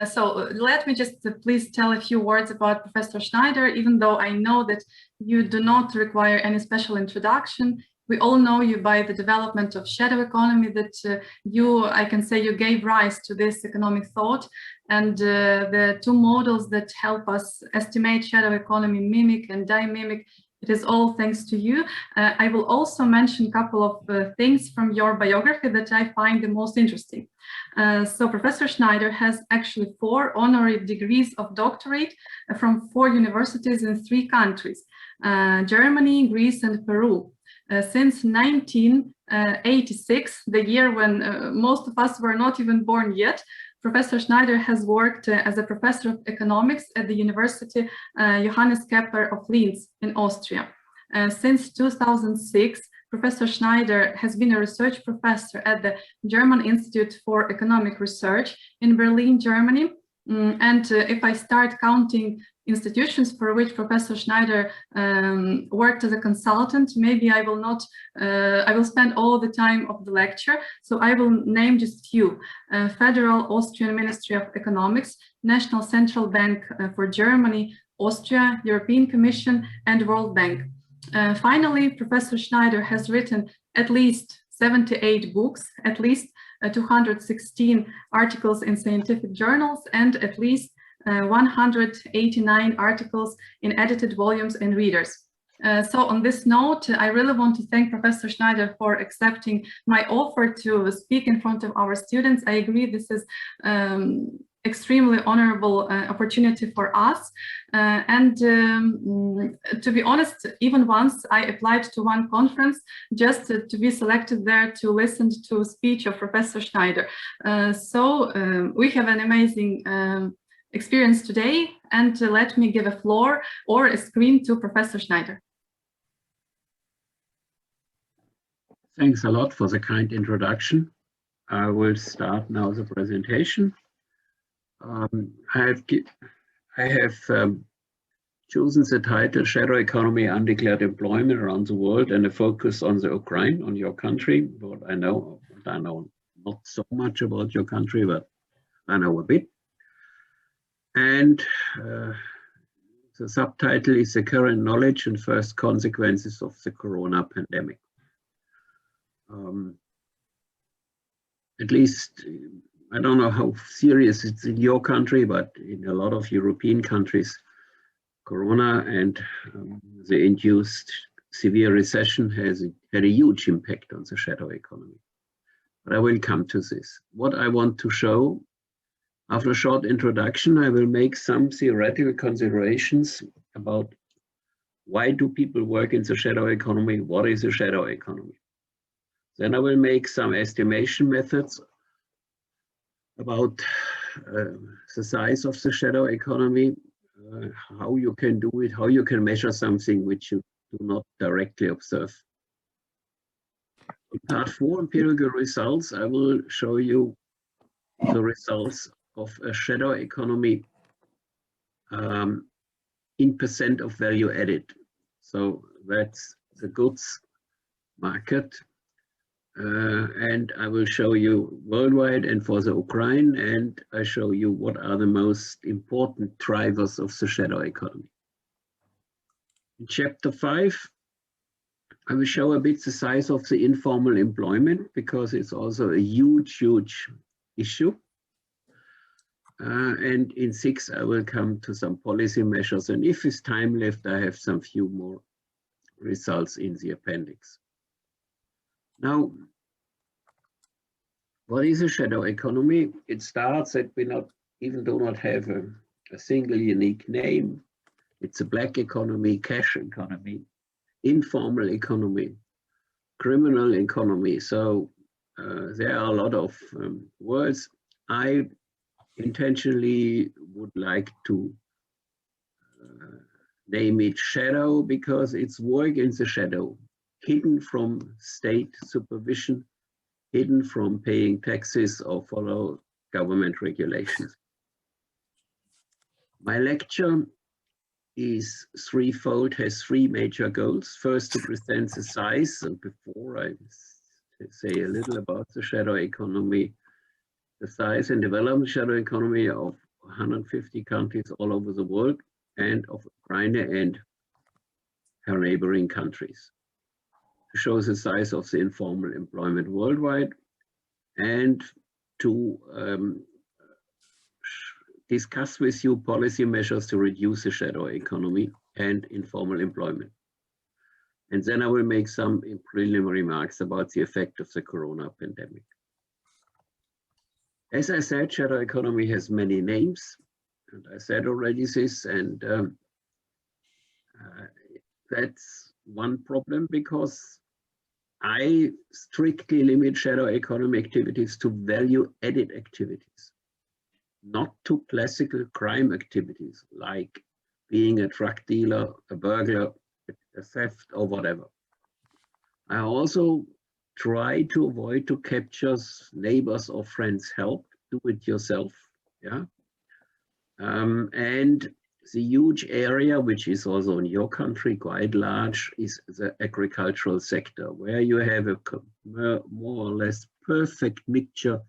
Let me just please tell a few words about Professor Schneider, even though I know that you do not require any special introduction. We all know you by the development of shadow economy, that I can say you gave rise to this economic thought, and the two models that help us estimate shadow economy, mimic and dimimic. It is all thanks to you. I will also mention a couple of things from your biography that I find the most interesting. So Professor Schneider has actually 4 honorary degrees of doctorate from 4 universities in 3 countries, Germany, Greece, and Peru. Since 1986, the year when most of us were not even born yet, Professor Schneider has worked as a professor of economics at the University Johannes Kepler of Linz in Austria. Since 2006, Professor Schneider has been a research professor at the German Institute for Economic Research in Berlin, Germany. And if I start counting institutions for which Professor Schneider worked as a consultant, maybe I will spend all the time of the lecture. So I will name just few: Federal Austrian Ministry of Economics, National Central Bank for Germany, Austria, European Commission, and World Bank. Finally, Professor Schneider has written at least 78 books, at least 216 articles in scientific journals, and at least 189 articles in edited volumes and readers. So on this note, I really want to thank Professor Schneider for accepting my offer to speak in front of our students. I agree this is extremely honorable opportunity for us. To be honest, even once I applied to one conference just to be selected there to listen to a speech of Professor Schneider. We have an amazing experience today, and let me give a floor or a screen to Professor Schneider. Thanks a lot for the kind introduction. I will start now the presentation. I have chosen the title Shadow Economy, Undeclared Employment Around the World, and a focus on the Ukraine, on your country. What I know not so much about your country, but I know a bit. And the subtitle is The Current Knowledge and First Consequences of the Corona Pandemic. At least, I don't know how serious it's in your country, but in a lot of European countries, Corona and the induced severe recession has had a huge impact on the shadow economy. But I will come to this. What I want to show, after a short introduction, I will make some theoretical considerations about why do people work in the shadow economy, what is a shadow economy. Then I will make some estimation methods about the size of the shadow economy, how you can do it, how you can measure something which you do not directly observe. In part 4, empirical results, I will show you the results of a shadow economy in percent of value added. So that's the goods market. And I will show you worldwide and for the Ukraine, and I show you what are the most important drivers of the shadow economy. In chapter 5, I will show a bit the size of the informal employment, because it's also a huge, huge issue. And in 6, I will come to some policy measures, and if there's time left, I have some few more results in the appendix. Now, what is a shadow economy? It starts that we do not have a single unique name. It's a black economy, cash economy, informal economy, criminal economy. So there are a lot of words. I intentionally would like to name it shadow because it's work in the shadow, hidden from state supervision, hidden from paying taxes or follow government regulations. My lecture is threefold, has 3 major goals. First, to present the size, and before I say a little about the shadow economy, the size and development shadow economy of 150 countries all over the world, and of Ukraine and her neighboring countries, to show the size of the informal employment worldwide and to discuss with you policy measures to reduce the shadow economy and informal employment. And then I will make some preliminary remarks about the effect of the corona pandemic. As I said, shadow economy has many names, and I said already this, and that's one problem, because I strictly limit shadow economy activities to value-added activities, not to classical crime activities like being a drug dealer, a burglar, a theft, or whatever. I also try to avoid to capture neighbors or friends' help, do it yourself, yeah. And the huge area, which is also in your country quite large, is the agricultural sector, where you have a more or less perfect mixture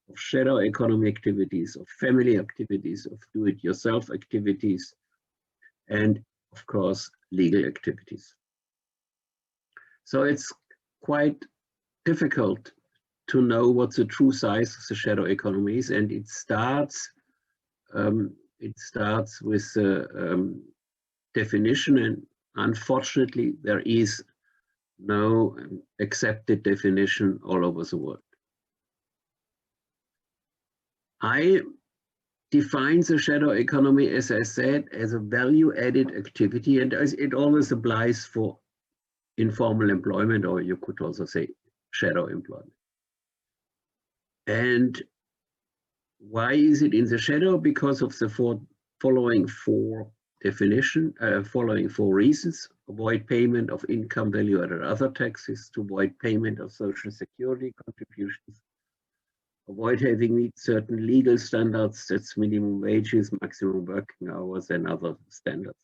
of shadow economy activities, of family activities, of do-it-yourself activities, and of course, legal activities. So it's quite difficult to know what the true size of the shadow economy is, and it starts with a definition, and unfortunately there is no accepted definition all over the world. I define the shadow economy, as I said, as a value-added activity, and it always applies for informal employment, or you could also say shadow employment. And why is it in the shadow? Because of the following four reasons: avoid payment of income, value-added other taxes, to avoid payment of social security contributions, avoid having meet certain legal standards, that's minimum wages, maximum working hours, and other standards.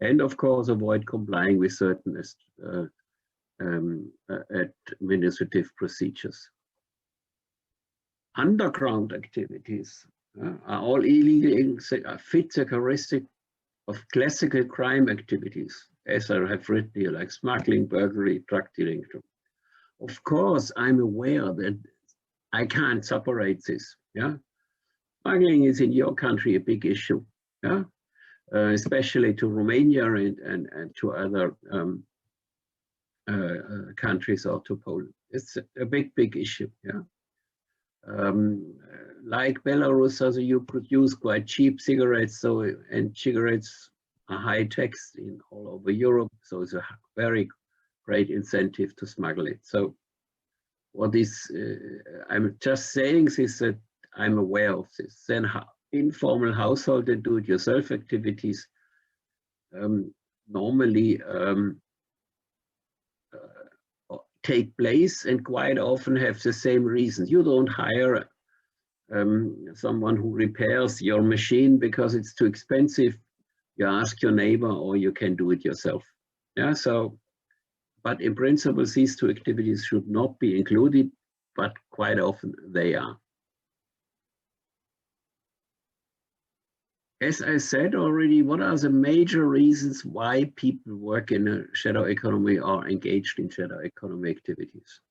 And of course, avoid complying with certain administrative procedures. Underground activities are all illegal, fit the characteristic of classical crime activities, as I have written here, like smuggling, burglary, drug dealing. Of course, I'm aware that I can't separate this. Yeah, smuggling is in your country a big issue. Yeah, especially to Romania and to other countries, or to Poland. It's a big issue. Yeah. Like Belarus, also you produce quite cheap cigarettes, and cigarettes are high tax in all over Europe, so it's a very great incentive to smuggle it. So what is, I'm just saying this, that I'm aware of this. Then informal household and do-it-yourself activities normally take place, and quite often have the same reasons. You don't hire someone who repairs your machine because it's too expensive. You ask your neighbor, or you can do it yourself. Yeah, so, but in principle, these two activities should not be included, but quite often they are. As I said already, what are the major reasons why people work in a shadow economy or engaged in shadow economy activities?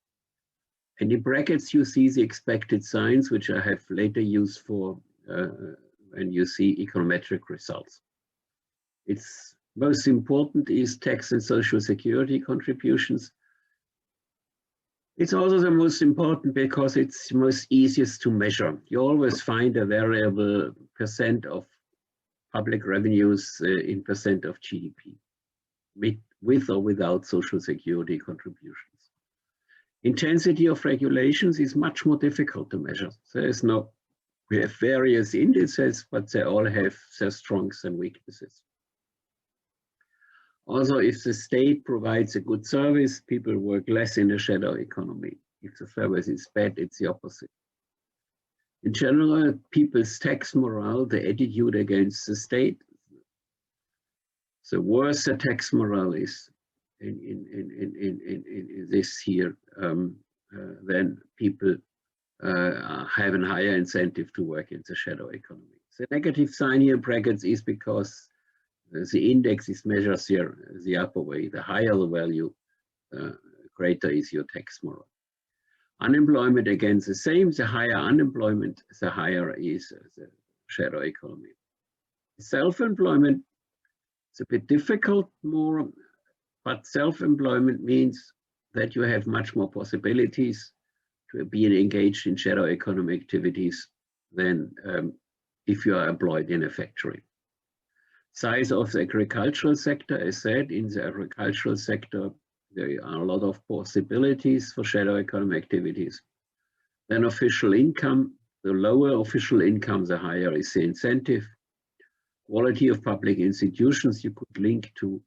And in brackets, you see the expected signs, which I have later used for when you see econometric results. It's most important is tax and social security contributions. It's also the most important because it's most easiest to measure. You always find a variable percent of public revenues in percent of GDP, with or without social security contributions. Intensity of regulations is much more difficult to measure. We have various indices, but they all have their strengths and weaknesses. Also, if the state provides a good service, people work less in a shadow economy. If the service is bad, it's the opposite. In general, people's tax morale, the attitude against the state, the worse the tax morale is in this here, then people have a higher incentive to work in the shadow economy. The negative sign here in brackets is because the index is measured here the upper way. The higher the value, greater is your tax moral. Unemployment, again, the same. The higher unemployment, the higher is the shadow economy. Self-employment, it's a bit difficult more, but self-employment means that you have much more possibilities to be engaged in shadow economy activities than if you are employed in a factory. Size of the agricultural sector, as said, in the agricultural sector, there are a lot of possibilities for shadow economy activities. Then official income, the lower official income, the higher is the incentive. Quality of public institutions, you could link to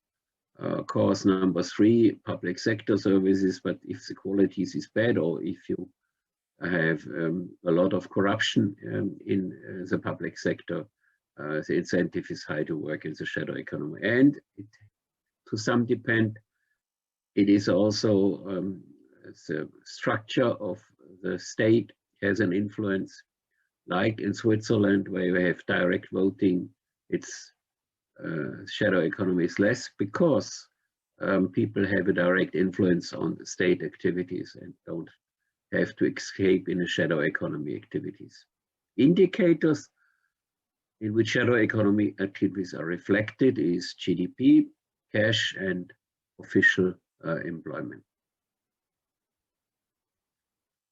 course number 3, public sector services, but if the quality is bad or if you have a lot of corruption in the public sector, the incentive is high to work in the shadow economy. And to some depend, it is also the structure of the state has an influence, like in Switzerland, where you have direct voting. It's shadow economy is less because people have a direct influence on the state activities and don't have to escape in a shadow economy activities. Indicators in which shadow economy activities are reflected is GDP, cash, and official employment.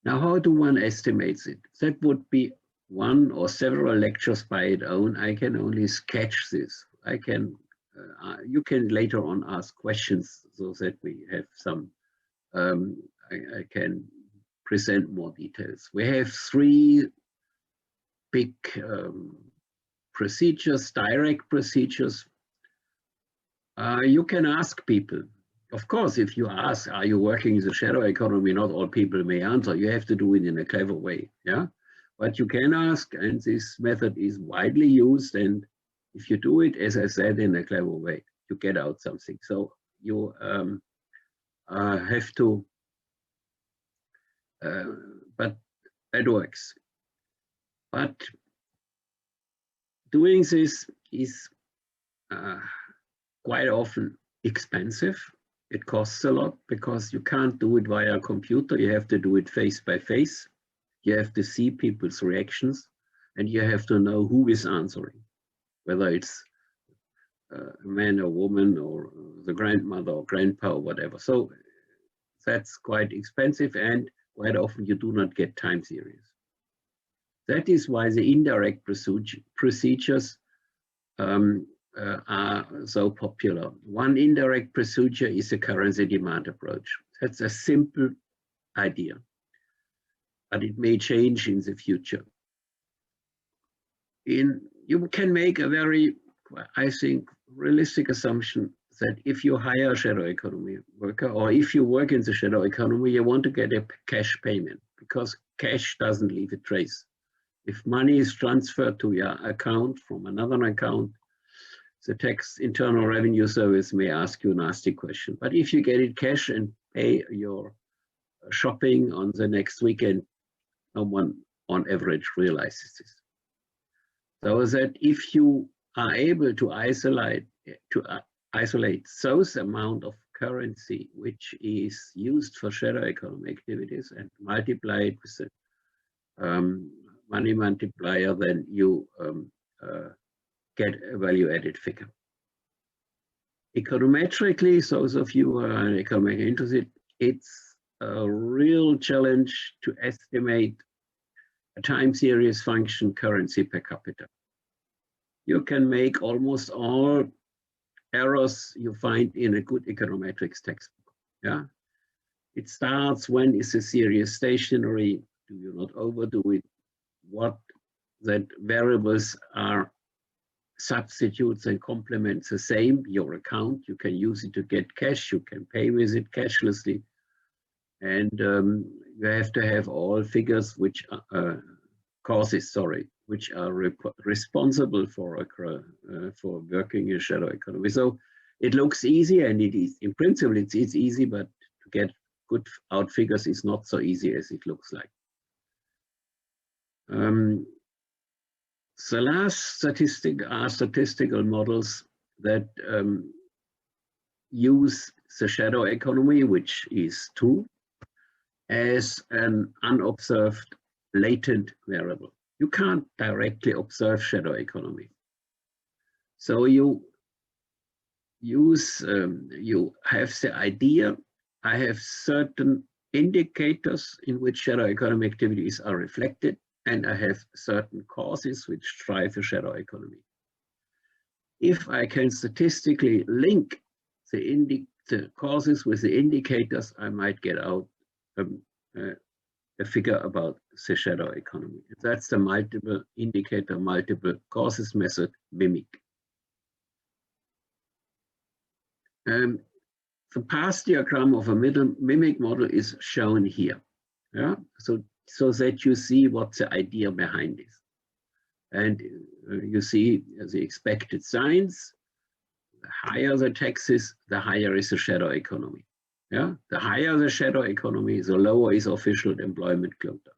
Now, how do one estimate it? That would be one or several lectures by its own. I can only sketch this. I can, you can later on ask questions so that we have some, I can present more details. We have 3 big procedures, direct procedures. You can ask people. Of course, if you ask, are you working in the shadow economy? Not all people may answer. You have to do it in a clever way, yeah? But you can ask, and this method is widely used. And if you do it, as I said, in a clever way, you get out something. So you have to, but it works. But doing this is quite often expensive. It costs a lot because you can't do it via a computer. You have to do it face by face. You have to see people's reactions, and you have to know who is answering, whether it's a man or woman or the grandmother or grandpa or whatever. So that's quite expensive, and quite often you do not get time series. That is why the indirect procedures are so popular. One indirect procedure is a currency demand approach. That's a simple idea, but it may change in the future. You can make a very, I think, realistic assumption that if you hire a shadow economy worker, or if you work in the shadow economy, you want to get a cash payment, because cash doesn't leave a trace. If money is transferred to your account from another account, the tax internal revenue service may ask you a nasty question. But if you get it cash and pay your shopping on the next weekend, no one on average realizes this. So that if you are able to isolate those amount of currency which is used for shadow economy activities and multiply it with the money multiplier, then you get a value-added figure. Econometrically, those of you who are economically interested, it's a real challenge to estimate a time series function currency per capita. You can make almost all errors you find in a good econometrics textbook. Yeah, it starts, when is a series stationary? Do you not overdo it? What that variables are substitutes and complements the same, your account. You can use it to get cash, you can pay with it cashlessly. And you have to have all figures which causes, which are responsible for working in a shadow economy. So it looks easy, and it is. In principle, it's easy, but to get good out figures is not so easy as it looks like. The last statistical models that use the shadow economy, which is true, as an unobserved latent variable. You can't directly observe shadow economy. So you have the idea, I have certain indicators in which shadow economy activities are reflected, and I have certain causes which drive a shadow economy. If I can statistically link the causes with the indicators, I might get out a figure about the shadow economy. That's the multiple indicator, multiple causes method, MIMIC. The path diagram of a MIMIC model is shown here. Yeah, so that you see what's the idea behind this. And you see the expected signs. The higher the taxes, the higher is the shadow economy. Yeah, the higher the shadow economy, the lower is official employment quota.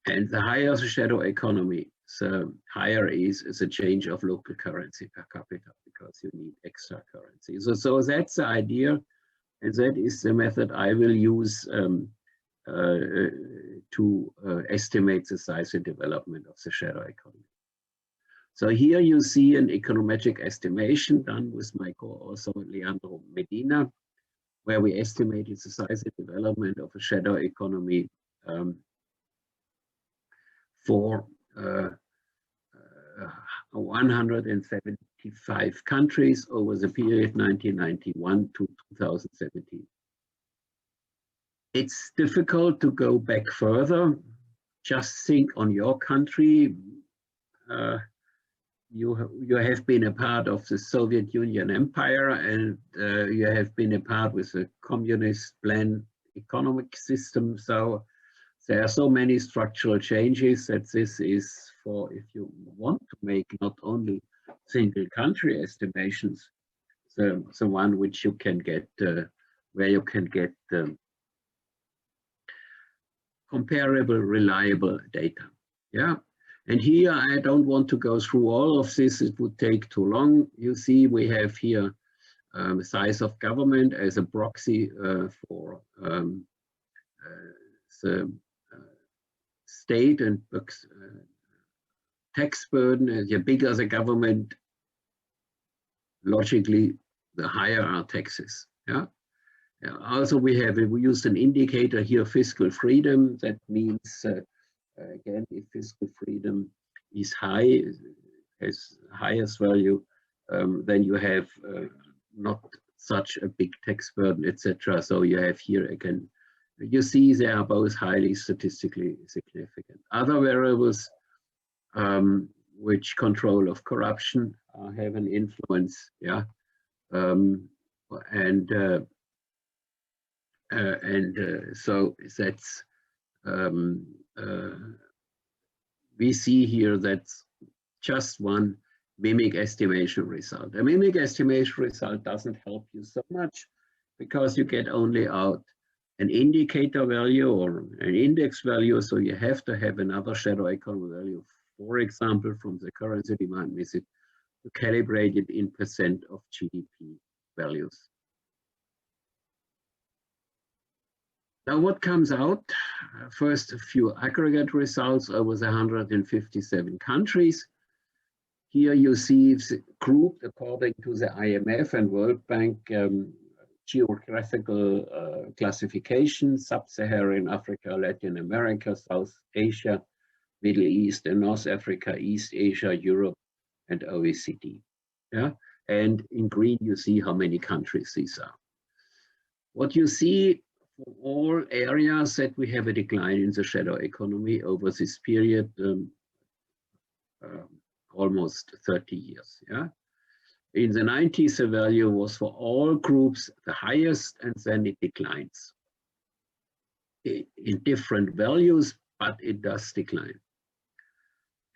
And the higher the shadow economy, the higher is the change of local currency per capita, because you need extra currency. So that's the idea, and that is the method I will use to estimate the size and development of the shadow economy. So here you see an econometric estimation done with my co-author Leandro Medina, where we estimated the size and development of a shadow economy for 175 countries over the period 1991 to 2017. It's difficult to go back further. Just think on your country. You have been a part of the Soviet Union Empire, and you have been a part with the communist plan economic system. So there are so many structural changes that this is for, if you want to make not only single country estimations, the one which you can get, where you can get comparable, reliable data. Yeah. And here, I don't want to go through all of this, it would take too long. You see, we have here the size of government as a proxy for the state and tax burden. And the bigger the government, logically, the higher are taxes. Yeah. Also, we used an indicator here, fiscal freedom. That means again, if fiscal freedom is high, has highest value, then you have not such a big tax burden, etc. So you have here again, you see they are both highly statistically significant. Other variables which control of corruption have an influence, yeah, so that's we see here that's just one MIMIC estimation result. A MIMIC estimation result doesn't help you so much because you get only out an indicator value or an index value, so you have to have another shadow economy value, for example, from the currency demand method, to calibrate it in % of GDP values. Now, what comes out? First, a few aggregate results over the 157 countries. Here you see it's grouped according to the IMF and World Bank geographical classification: Sub-Saharan Africa, Latin America, South Asia, Middle East and North Africa, East Asia, Europe, and OECD. Yeah, and in green you see how many countries these are. What you see for all areas that we have a decline in the shadow economy over this period, almost 30 years. Yeah. In the 90s, the value was for all groups the highest, and then it declines in different values, but it does decline.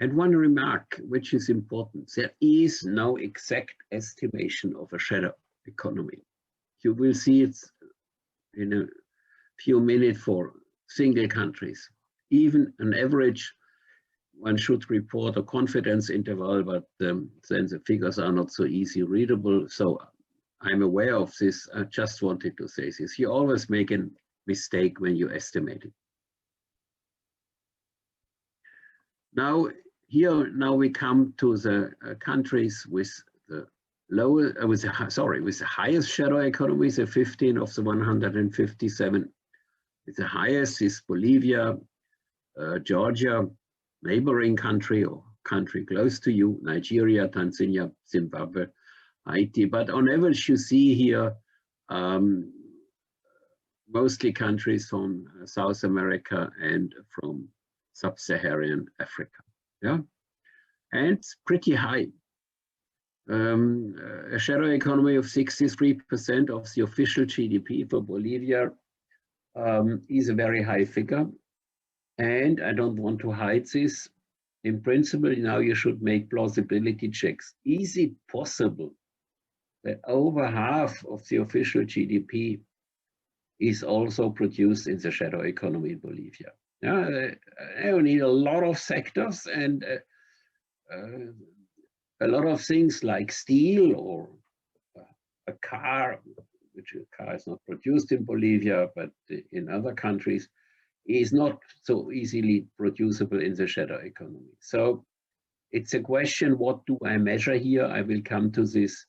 And one remark, which is important, there is no exact estimation of a shadow economy. You will see it in a few minutes for single countries. Even an average one should report a confidence interval, but then the figures are not so easy readable. So I'm aware of this. I just wanted to say this. You always make a mistake when you estimate it. Now, now we come to the countries with the lowest, with the highest shadow economies, the 15 of the 157. With the highest is Bolivia, Georgia, neighboring country or country close to you, Nigeria, Tanzania, Zimbabwe, Haiti. But on average, you see here mostly countries from South America and from Sub-Saharan Africa. Yeah, and it's pretty high. A shadow economy of 63% of the official GDP for Bolivia is a very high figure. And I don't want to hide this. In principle, now you should make plausibility checks. Is it possible that over half of the official GDP is also produced in the shadow economy in Bolivia? Yeah, you need a lot of sectors and a lot of things like steel or a car, which a car is not produced in Bolivia, but in other countries, is not so easily producible in the shadow economy. So it's a question, what do I measure here? I will come to this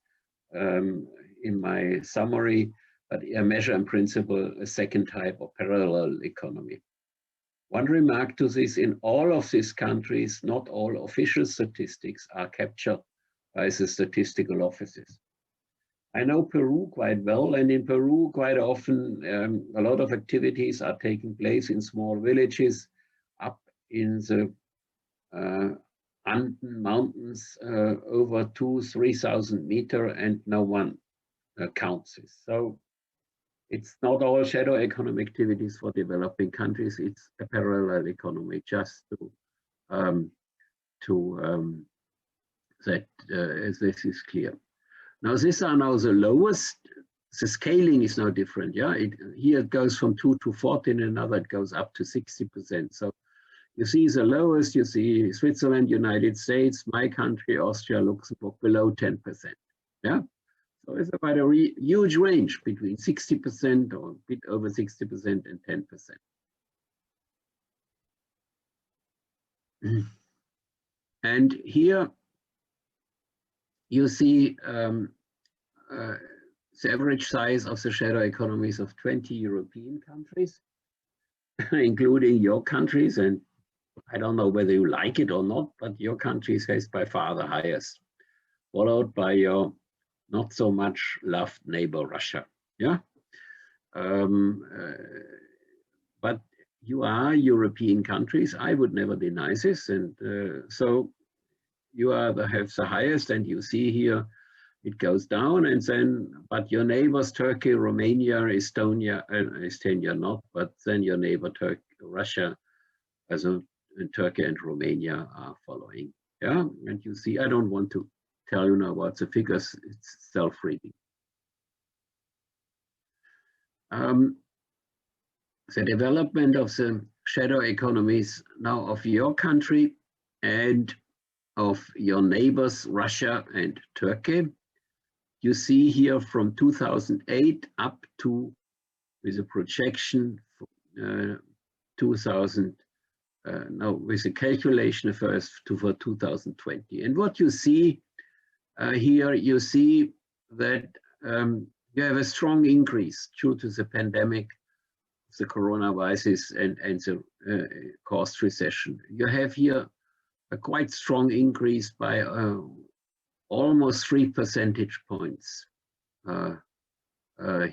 in my summary, but I measure in principle a second type of parallel economy. One remark to this, in all of these countries, not all official statistics are captured by the statistical offices. I know Peru quite well, and in Peru, quite often, a lot of activities are taking place in small villages up in the Anden mountains over 2,000–3,000 meters, and no one counts this. So it's not all shadow economic activities for developing countries. It's a parallel economy, just that this is clear. Now, these are now the lowest. The scaling is now different. Yeah, here it goes from 2 to 14, another it goes up to 60%. So you see the lowest, you see Switzerland, United States, my country, Austria, Luxembourg, below 10%. Yeah, so it's about a huge range between 60% or a bit over 60% and 10%. And here you see the average size of the shadow economies of 20 European countries, including your countries. And I don't know whether you like it or not, but your country is by far the highest, followed by your not so much loved neighbor, Russia. Yeah. But you are European countries. I would never deny this. And so you have the highest, and you see here it goes down, and then, but your neighbors, Turkey, Romania, Estonia not, but then your neighbor, Russia, and Turkey and Romania are following. Yeah, and you see, I don't want to tell you now about the figures, it's self-reading. The development of the shadow economies now of your country and of your neighbors, Russia and Turkey. You see here from 2008 up to, with a projection, with a calculation first for 2020. And what you see here, you see that you have a strong increase due to the pandemic, the coronavirus and the caused recession. You have here a quite strong increase by almost 3 percentage points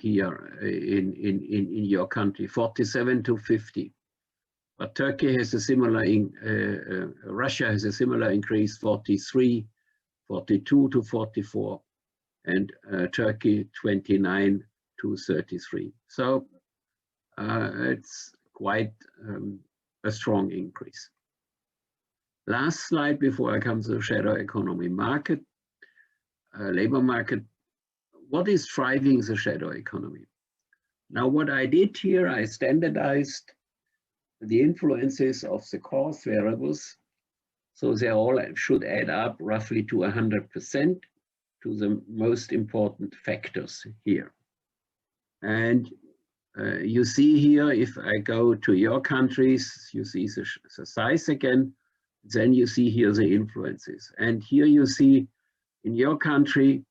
here in your country, 47 to 50. But Turkey has a similar, Russia has a similar increase, 43, 42 to 44, and Turkey 29 to 33. So it's quite a strong increase. Last slide before I come to the shadow economy market, labor market. What is driving the shadow economy? Now, what I did here, I standardized the influences of the cost variables So they all should add up roughly to 100% to the most important factors here. And you see here, if I go to your countries, you see the size again, then you see here the influences. And here you see in your country,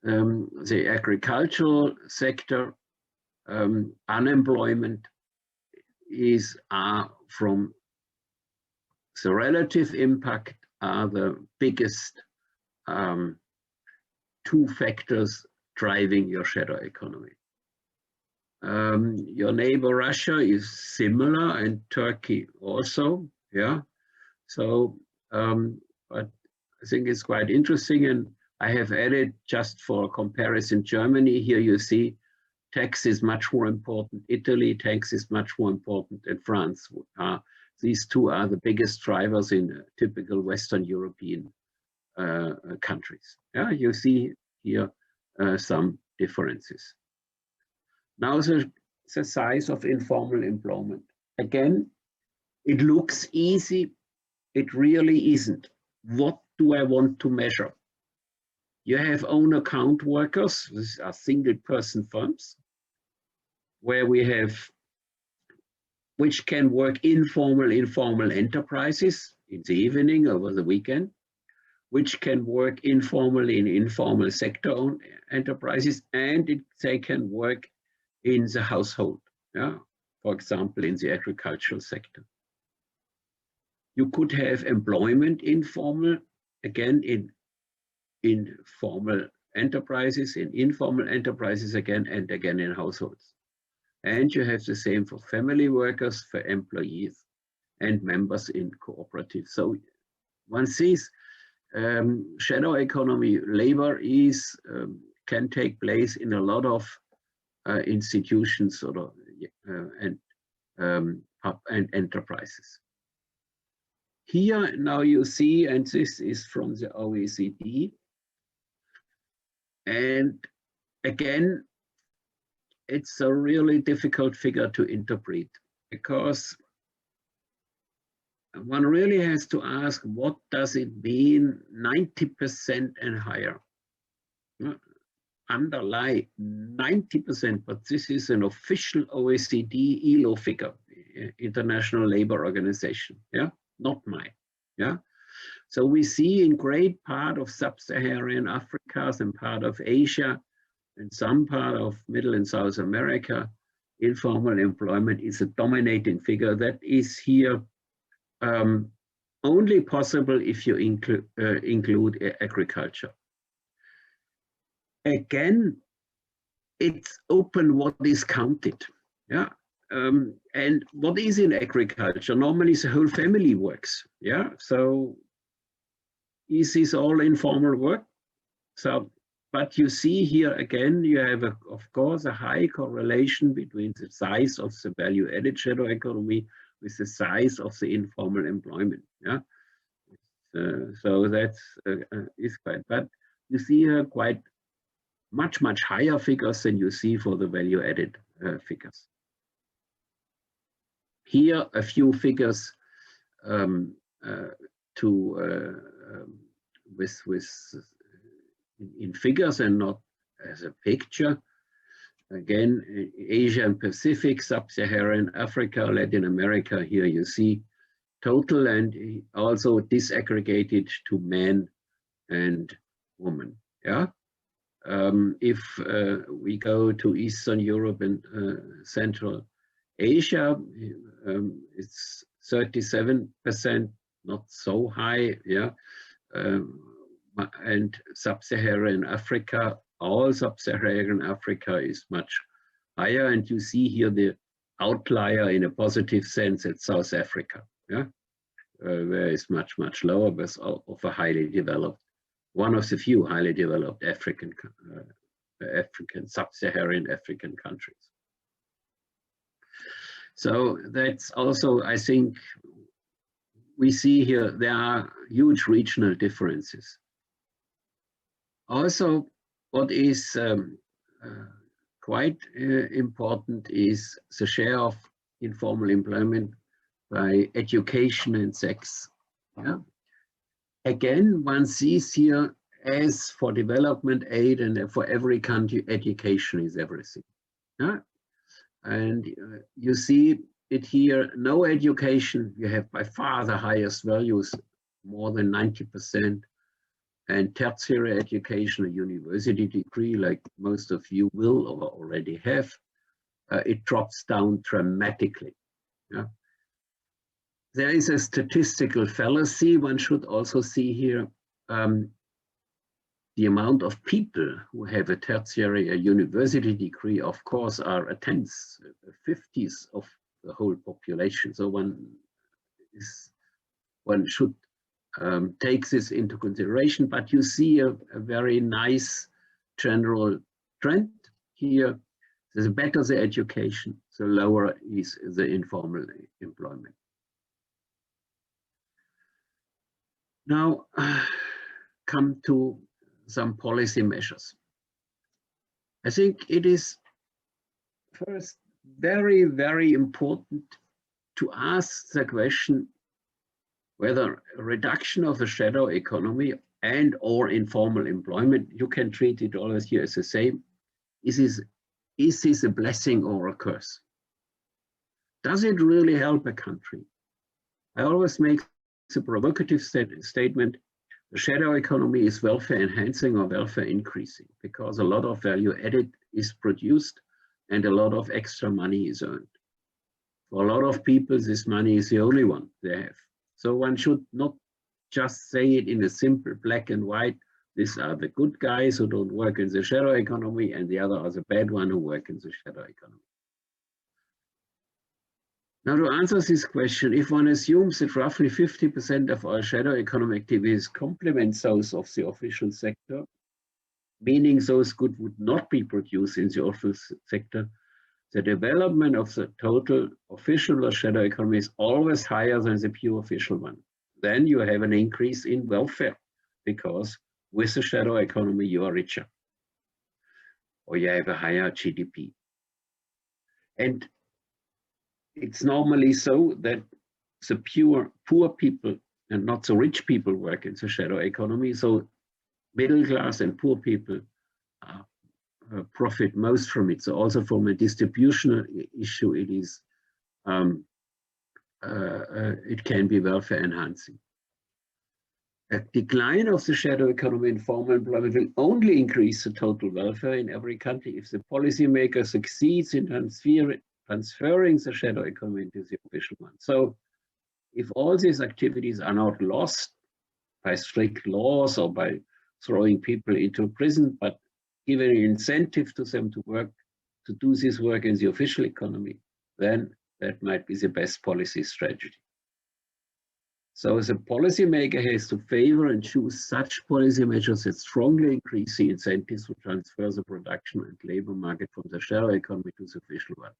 the agricultural sector, unemployment is from the relative impact are the biggest two factors driving your shadow economy. Your neighbor Russia is similar, and Turkey also, yeah. So, but I think it's quite interesting, and I have added just for comparison Germany. Here you see tax is much more important. Italy, tax is much more important, and France. These two are the biggest drivers in typical Western European countries. Yeah, you see here some differences. Now the size of informal employment. Again, it looks easy. It really isn't. What do I want to measure? You have own account workers. These are single person firms where we have, which can work informal enterprises in the evening, over the weekend, which can work informally in informal sector-owned enterprises, and they can work in the household, yeah? For example, in the agricultural sector. You could have employment informal, again, in formal enterprises, in informal enterprises again, and again in households. And you have the same for family workers, for employees, and members in cooperatives. So one sees shadow economy labor is can take place in a lot of institutions sort of, and enterprises. Here now you see, and this is from the OECD, and again, it's a really difficult figure to interpret, because one really has to ask, what does it mean 90% and higher? Underlie 90%, but this is an official OECD ILO figure, International Labour Organization, yeah, not mine, yeah. So we see in great part of sub-Saharan Africa, and part of Asia, and some part of Middle and South America, informal employment is a dominating figure that is here only possible if you include agriculture. Again, it's open what is counted, yeah. And what is in agriculture? Normally the whole family works, yeah. So is this all informal work? So, but you see here again, you have, of course, a high correlation between the size of the value-added shadow economy with the size of the informal employment, yeah. So that's is quite, but you see here quite much higher figures than you see for the value-added figures. Here, a few figures in figures and not as a picture. Again, Asia and Pacific, Sub-Saharan Africa, Latin America, here you see total, and also disaggregated to men and women, yeah. If we go to Eastern Europe and Central Asia, it's 37%, not so high, yeah. And Sub-Saharan Africa, all Sub-Saharan Africa is much higher, and you see here the outlier in a positive sense at South Africa, yeah, where it's much lower, but of a highly developed, one of the few highly developed African, Sub-Saharan African countries. So that's also, I think, we see here there are huge regional differences. Also, what is quite important is the share of informal employment by education and sex. Yeah? again, one sees here, as for development aid and for every country, education is everything. Yeah? And you see it here, no education, you have by far the highest values, more than 90%. And tertiary education, a university degree, like most of you will or already have, it drops down dramatically. Yeah? There is a statistical fallacy. One should also see here the amount of people who have a tertiary, a university degree, of course, are a tenth, 50s of the whole population. So one should take this into consideration, but you see a very nice general trend here. The better the education, the lower is the informal employment. Now, come to some policy measures. I think it is first very, very important to ask the question whether a reduction of the shadow economy and or informal employment, you can treat it always here as the same, is this a blessing or a curse? Does it really help a country? I always make the provocative statement, the shadow economy is welfare enhancing or welfare increasing because a lot of value added is produced and a lot of extra money is earned. For a lot of people, this money is the only one they have. So one should not just say it in a simple black and white, these are the good guys who don't work in the shadow economy and the other are the bad ones who work in the shadow economy. Now, to answer this question, if one assumes that roughly 50% of our shadow economy activities complement those of the official sector, meaning those goods would not be produced in the official sector, the development of the total official or shadow economy is always higher than the pure official one. Then you have an increase in welfare because with the shadow economy, you are richer or you have a higher GDP. And it's normally so that the poor people and not so rich people work in the shadow economy. So middle class and poor people profit most from it. So also from a distributional issue, it is it can be welfare enhancing. A decline of the shadow economy and formal employment will only increase the total welfare in every country if the policymaker succeeds in transferring the shadow economy into the official one. So if all these activities are not lost by strict laws or by throwing people into prison, but giving an incentive to them to work, to do this work in the official economy, then that might be the best policy strategy. So the policymaker has to favor and choose such policy measures that strongly increase the incentives to transfer the production and labor market from the shadow economy to the official one.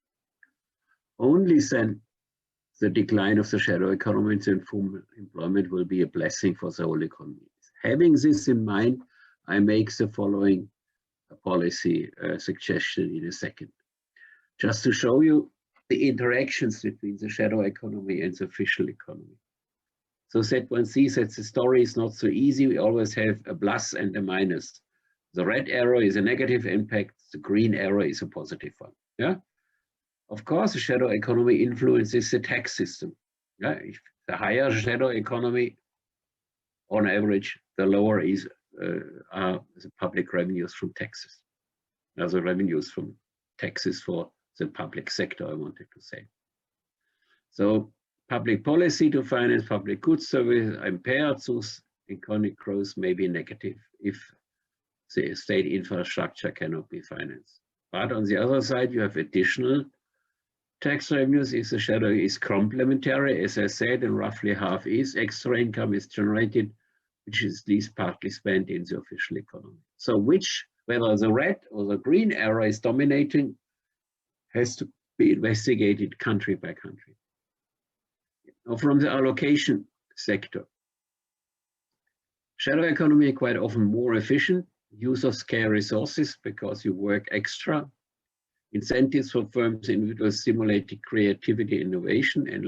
Only then the decline of the shadow economy and informal employment will be a blessing for the whole economy. Having this in mind, I make the following policy suggestion in a second. Just to show you the interactions between the shadow economy and the official economy. So that one sees that the story is not so easy. We always have a plus and a minus. The red arrow is a negative impact. The green arrow is a positive one. Yeah. Of course, the shadow economy influences the tax system. Yeah? If the higher shadow economy, on average, the lower are the public revenues from taxes. Now, the revenues from taxes for the public sector, I wanted to say. So public policy to finance public goods services impaired, so economic growth may be negative if the state infrastructure cannot be financed. But on the other side, you have additional tax revenues if the shadow is complementary, as I said, and roughly half is. Extra income is generated, which is at least partly spent in the official economy. So whether the red or the green arrow is dominating has to be investigated country by country. Now, from the allocation sector, shadow economy is quite often more efficient, use of scarce resources because you work extra. Incentives for firms, individuals stimulate creativity, innovation, and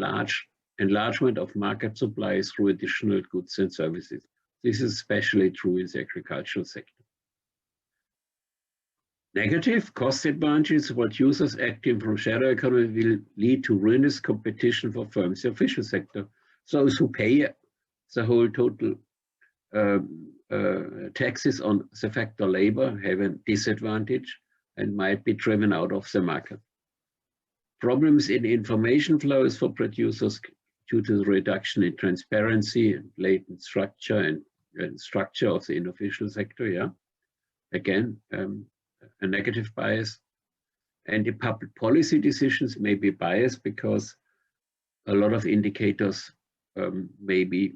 enlargement of market supply through additional goods and services. This is especially true in the agricultural sector. Negative cost advantages for users acting from shadow economy will lead to ruinous competition for firms in the official sector. Those who pay the whole total taxes on the factor labor have a disadvantage and might be driven out of the market. Problems in information flows for producers due to the reduction in transparency and latent structure and structure of the unofficial sector, yeah. Again, a negative bias. And the public policy decisions may be biased because a lot of indicators maybe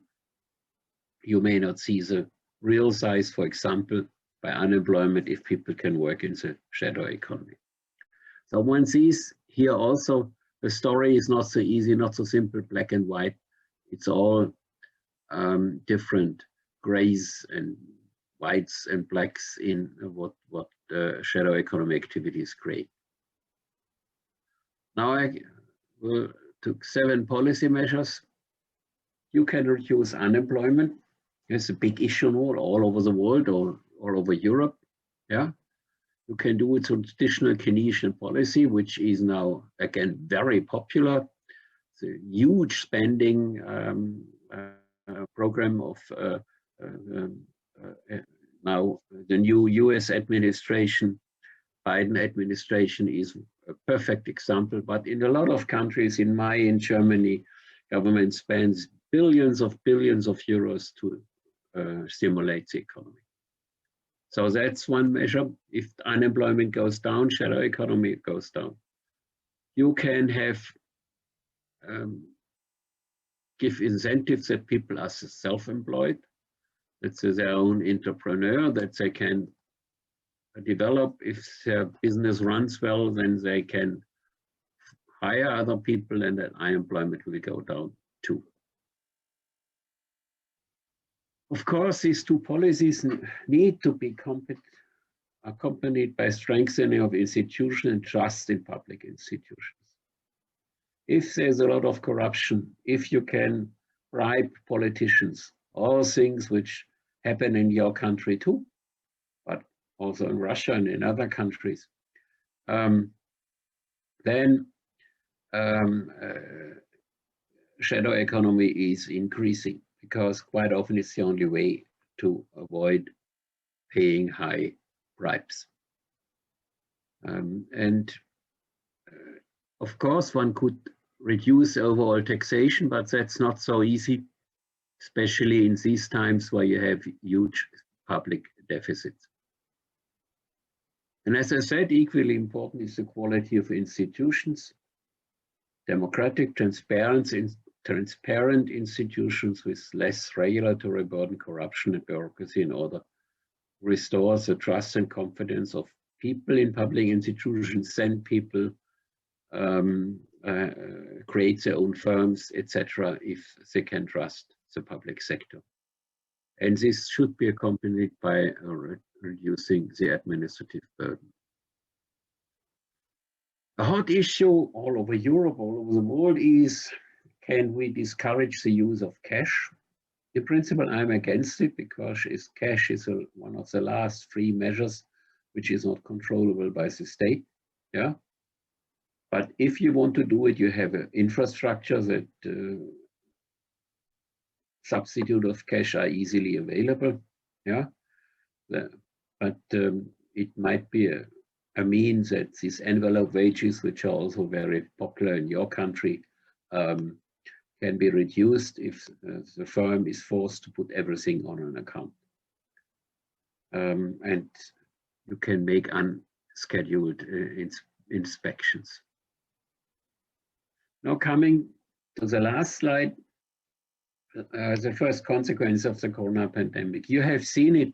you may not see the real size, for example, by unemployment if people can work in the shadow economy. So one sees here also the story is not so easy, not so simple, black and white. It's all different grays and whites and blacks in what shadow economy activities create. Now I will took 7 policy measures. You can reduce unemployment. It's a big issue now all over the world or all over Europe. Yeah, you can do it through traditional Keynesian policy, which is now again very popular. It's a huge spending program of now the new US administration, Biden administration is a perfect example, but in a lot of countries, in Germany, government spends billions of euros to stimulate the economy. So that's one measure. If unemployment goes down, shadow economy goes down. You can have give incentives that people are self-employed, that they're their own entrepreneur, that they can develop. If their business runs well, then they can hire other people and that unemployment will go down too. Of course, these 2 policies need to be accompanied by strengthening of institutions and trust in public institutions. If there's a lot of corruption, if you can bribe politicians, all things which happen in your country too, but also in Russia and in other countries, then shadow economy is increasing, because quite often it's the only way to avoid paying high bribes. Of course, one could reduce overall taxation, but that's not so easy, especially in these times where you have huge public deficits. And as I said, equally important is the quality of institutions, democratic, transparent institutions with less regulatory burden, corruption and bureaucracy in order to restore the trust and confidence of people in public institutions, send people, create their own firms, etc., if they can trust the public sector. And this should be accompanied by reducing the administrative burden. A hot issue all over Europe, all over the world is, can we discourage the use of cash? In principle, I'm against it because cash is one of the last free measures which is not controllable by the state. Yeah. But if you want to do it, you have an infrastructure that substitute of cash are easily available. Yeah. But it might be a means that these envelope wages, which are also very popular in your country, can be reduced if the firm is forced to put everything on an account. And you can make unscheduled inspections. Now coming to the last slide, the first consequence of the corona pandemic. You have seen it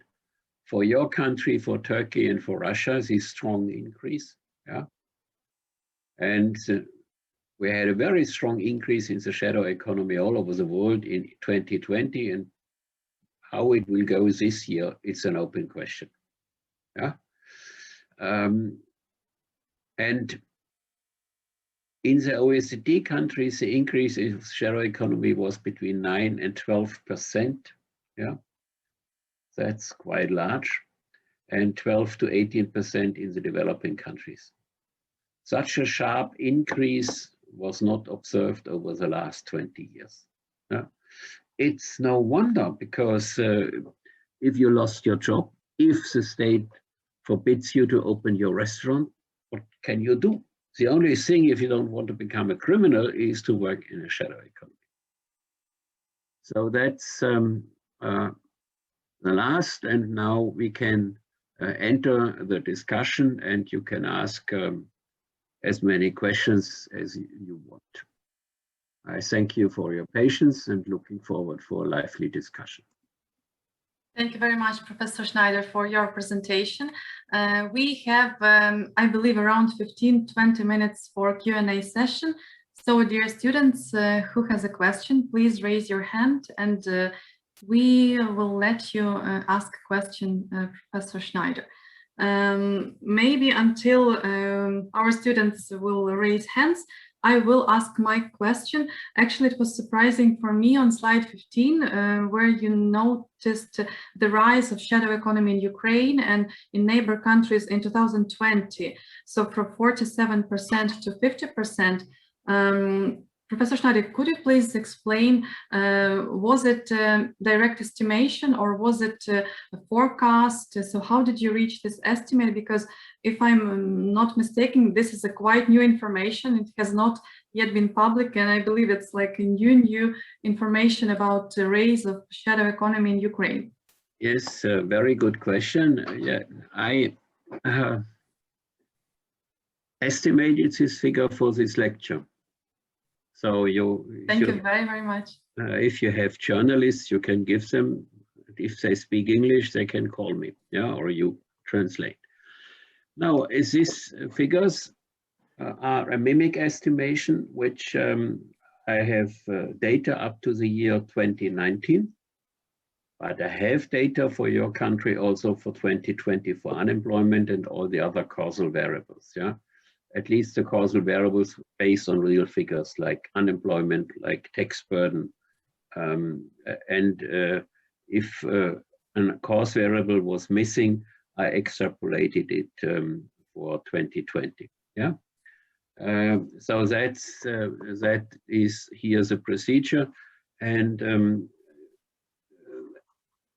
for your country, for Turkey and for Russia, this strong increase. Yeah? And we had a very strong increase in the shadow economy all over the world in 2020, and how it will go this year, it's an open question. Yeah. And in the OECD countries, the increase in shadow economy was between 9% and 12%. Yeah. That's quite large. And 12 to 18% in the developing countries. Such a sharp increase was not observed over the last 20 years. Yeah. It's no wonder, because if you lost your job, if the state forbids you to open your restaurant, what can you do? The only thing, if you don't want to become a criminal, is to work in a shadow economy. So that's the last, and now we can enter the discussion, and you can ask as many questions as you want. I thank you for your patience and looking forward for a lively discussion. Thank you very much, Professor Schneider, for your presentation. We have, I believe, around 15-20 minutes for Q&A session. So, dear students, who has a question, please raise your hand, and we will let you ask a question, Professor Schneider. Maybe until our students will raise hands, I will ask my question. Actually, it was surprising for me on slide 15, where you noticed the rise of shadow economy in Ukraine and in neighbor countries in 2020. So from 47% to 50%. Professor Schneider, could you please explain, was it direct estimation or was it a forecast? So how did you reach this estimate? Because if I'm not mistaken, this is a quite new information. It has not yet been public, and I believe it's like a new information about the rise of shadow economy in Ukraine. Yes, very good question. Yeah, I estimated this figure for this lecture. So Thank you very, very much. If you have journalists, you can give them, if they speak English, they can call me, yeah, or you translate. Now, these figures are a mimic estimation, which I have data up to the year 2019, but I have data for your country also for 2020 for unemployment and all the other causal variables, yeah. At least the causal variables based on real figures like unemployment, like tax burden. If a cause variable was missing, I extrapolated it for 2020. Yeah. So that is here's a procedure, and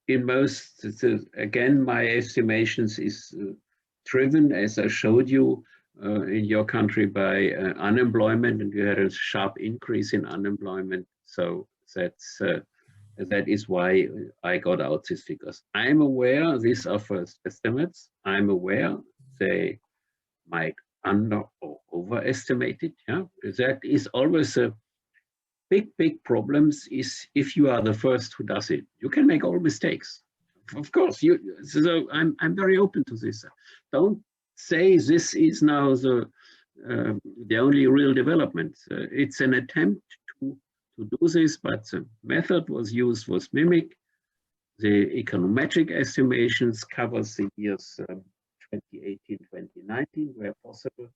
in most, again, my estimations is driven, as I showed you, in your country by unemployment, and you had a sharp increase in unemployment. So that is why I got out these figures. I'm aware these are first estimates. I'm aware they might under or overestimate it. Yeah, that is always a big problems. Is if you are the first who does it, you can make all mistakes. Of course, so I'm very open to this. Don't say this is now the only real development. It's an attempt to do this, but the method was used was mimic. The econometric estimations covers the years 2018, 2019 where possible,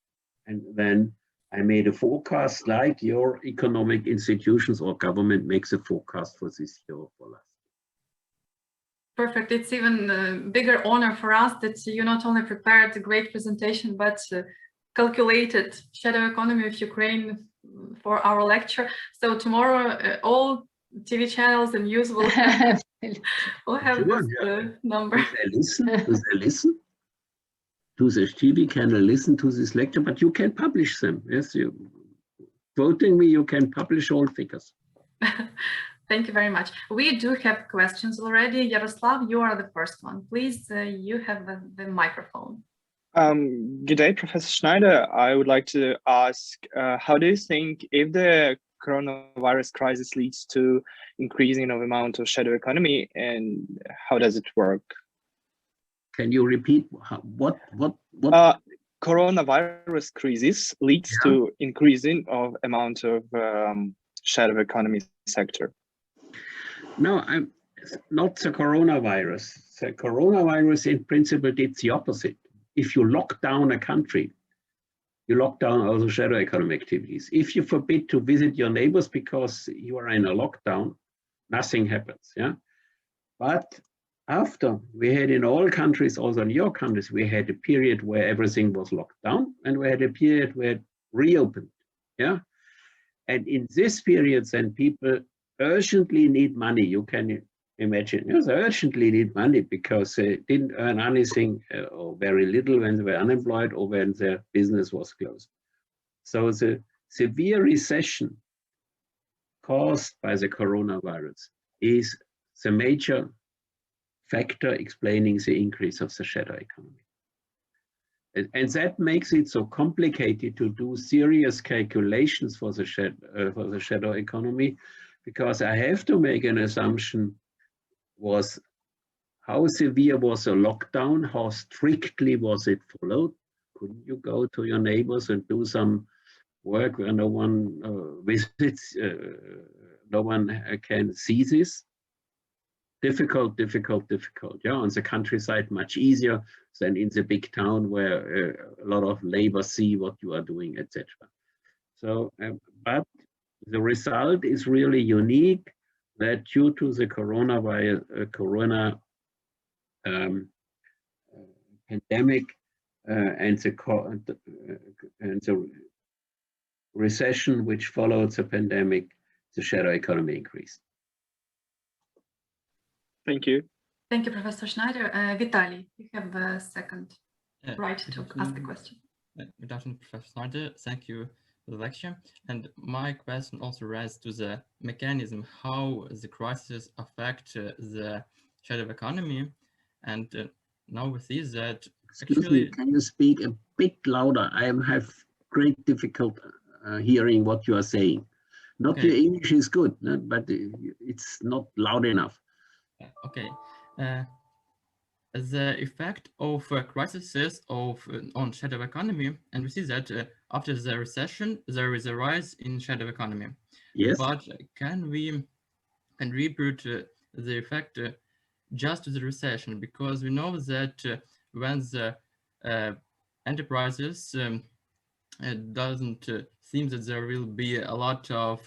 and then I made a forecast like your economic institutions or government makes a forecast for this year or for last. Perfect. It's even a bigger honor for us that you not only prepared a great presentation, but calculated shadow economy of Ukraine for our lecture. So tomorrow, all TV channels and news will have, this number. Do they listen? Do the TV channel listen to this lecture? But you can publish them. Yes, you quoting me, you can publish all figures. Thank you very much. We do have questions already. Yaroslav, you are the first one. Please, you have the microphone. Good day, Professor Schneider. I would like to ask, how do you think if the coronavirus crisis leads to increasing of amount of shadow economy, and how does it work? Can you repeat what? Coronavirus crisis leads to increasing of amount of shadow economy sector. No, I'm not the coronavirus. The coronavirus in principle did the opposite. If you lock down a country, you lock down all the shadow economy activities. If you forbid to visit your neighbors because you are in a lockdown, nothing happens. Yeah, but after we had in all countries, also in your countries, we had a period where everything was locked down, and we had a period where it reopened. Yeah. And in this period, then people urgently need money. You can imagine, yes, they urgently need money because they didn't earn anything or very little when they were unemployed or when their business was closed. So the severe recession caused by the coronavirus is the major factor explaining the increase of the shadow economy. And that makes it so complicated to do serious calculations for the shadow economy, because I have to make an assumption: was how severe was the lockdown? How strictly was it followed? Couldn't you go to your neighbors and do some work where no one visits, no one can see this? Difficult. Yeah, on the countryside, much easier than in the big town where a lot of labor see what you are doing, etc. So, but the result is really unique, that due to the corona pandemic and the recession which followed the pandemic, the shadow economy increased. Thank you. Thank you, Professor Schneider. Vitaly, you have a second right to ask a question. Good afternoon, Professor Schneider. Thank you for the lecture. And my question also relates to the mechanism, how the crisis affect the shadow economy. And now we see that Excuse me, can you speak a bit louder? I have great difficulty hearing what you are saying. Not okay. Your English is good, but it's not loud enough. Okay. The effect of crises on shadow economy, and we see that after the recession there is a rise in shadow economy. Yes. But can we attribute the effect just to the recession? Because we know that when the enterprises it doesn't seem that there will be a lot of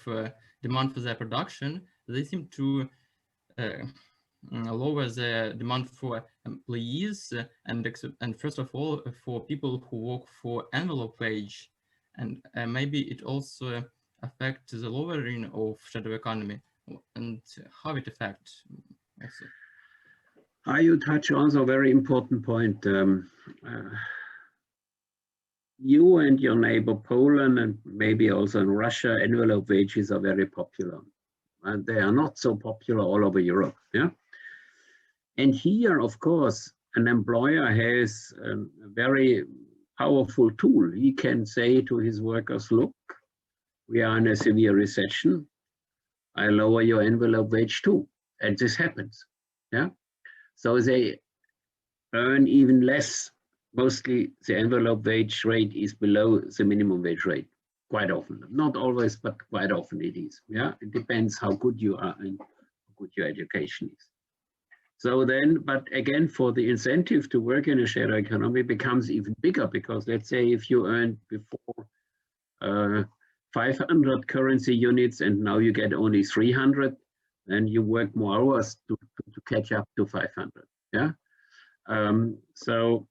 demand for their production, they seem to lower the demand for employees and first of all for people who work for envelope wage, and maybe it also affects the lowering of shadow economy, and how it affects also. You touch also a very important point. You and your neighbor Poland, and maybe also in Russia, envelope wages are very popular, and they are not so popular all over Europe. Yeah. And here, of course, an employer has a very powerful tool. He can say to his workers, look, we are in a severe recession. I lower your envelope wage too. And this happens. Yeah. So they earn even less. Mostly the envelope wage rate is below the minimum wage rate, quite often. Not always, but quite often it is. Yeah. It depends how good you are and how good your education is. So then, but again, for the incentive to work in a shadow economy becomes even bigger, because let's say if you earned before 500 currency units and now you get only 300, then you work more hours to catch up to 500. Yeah. So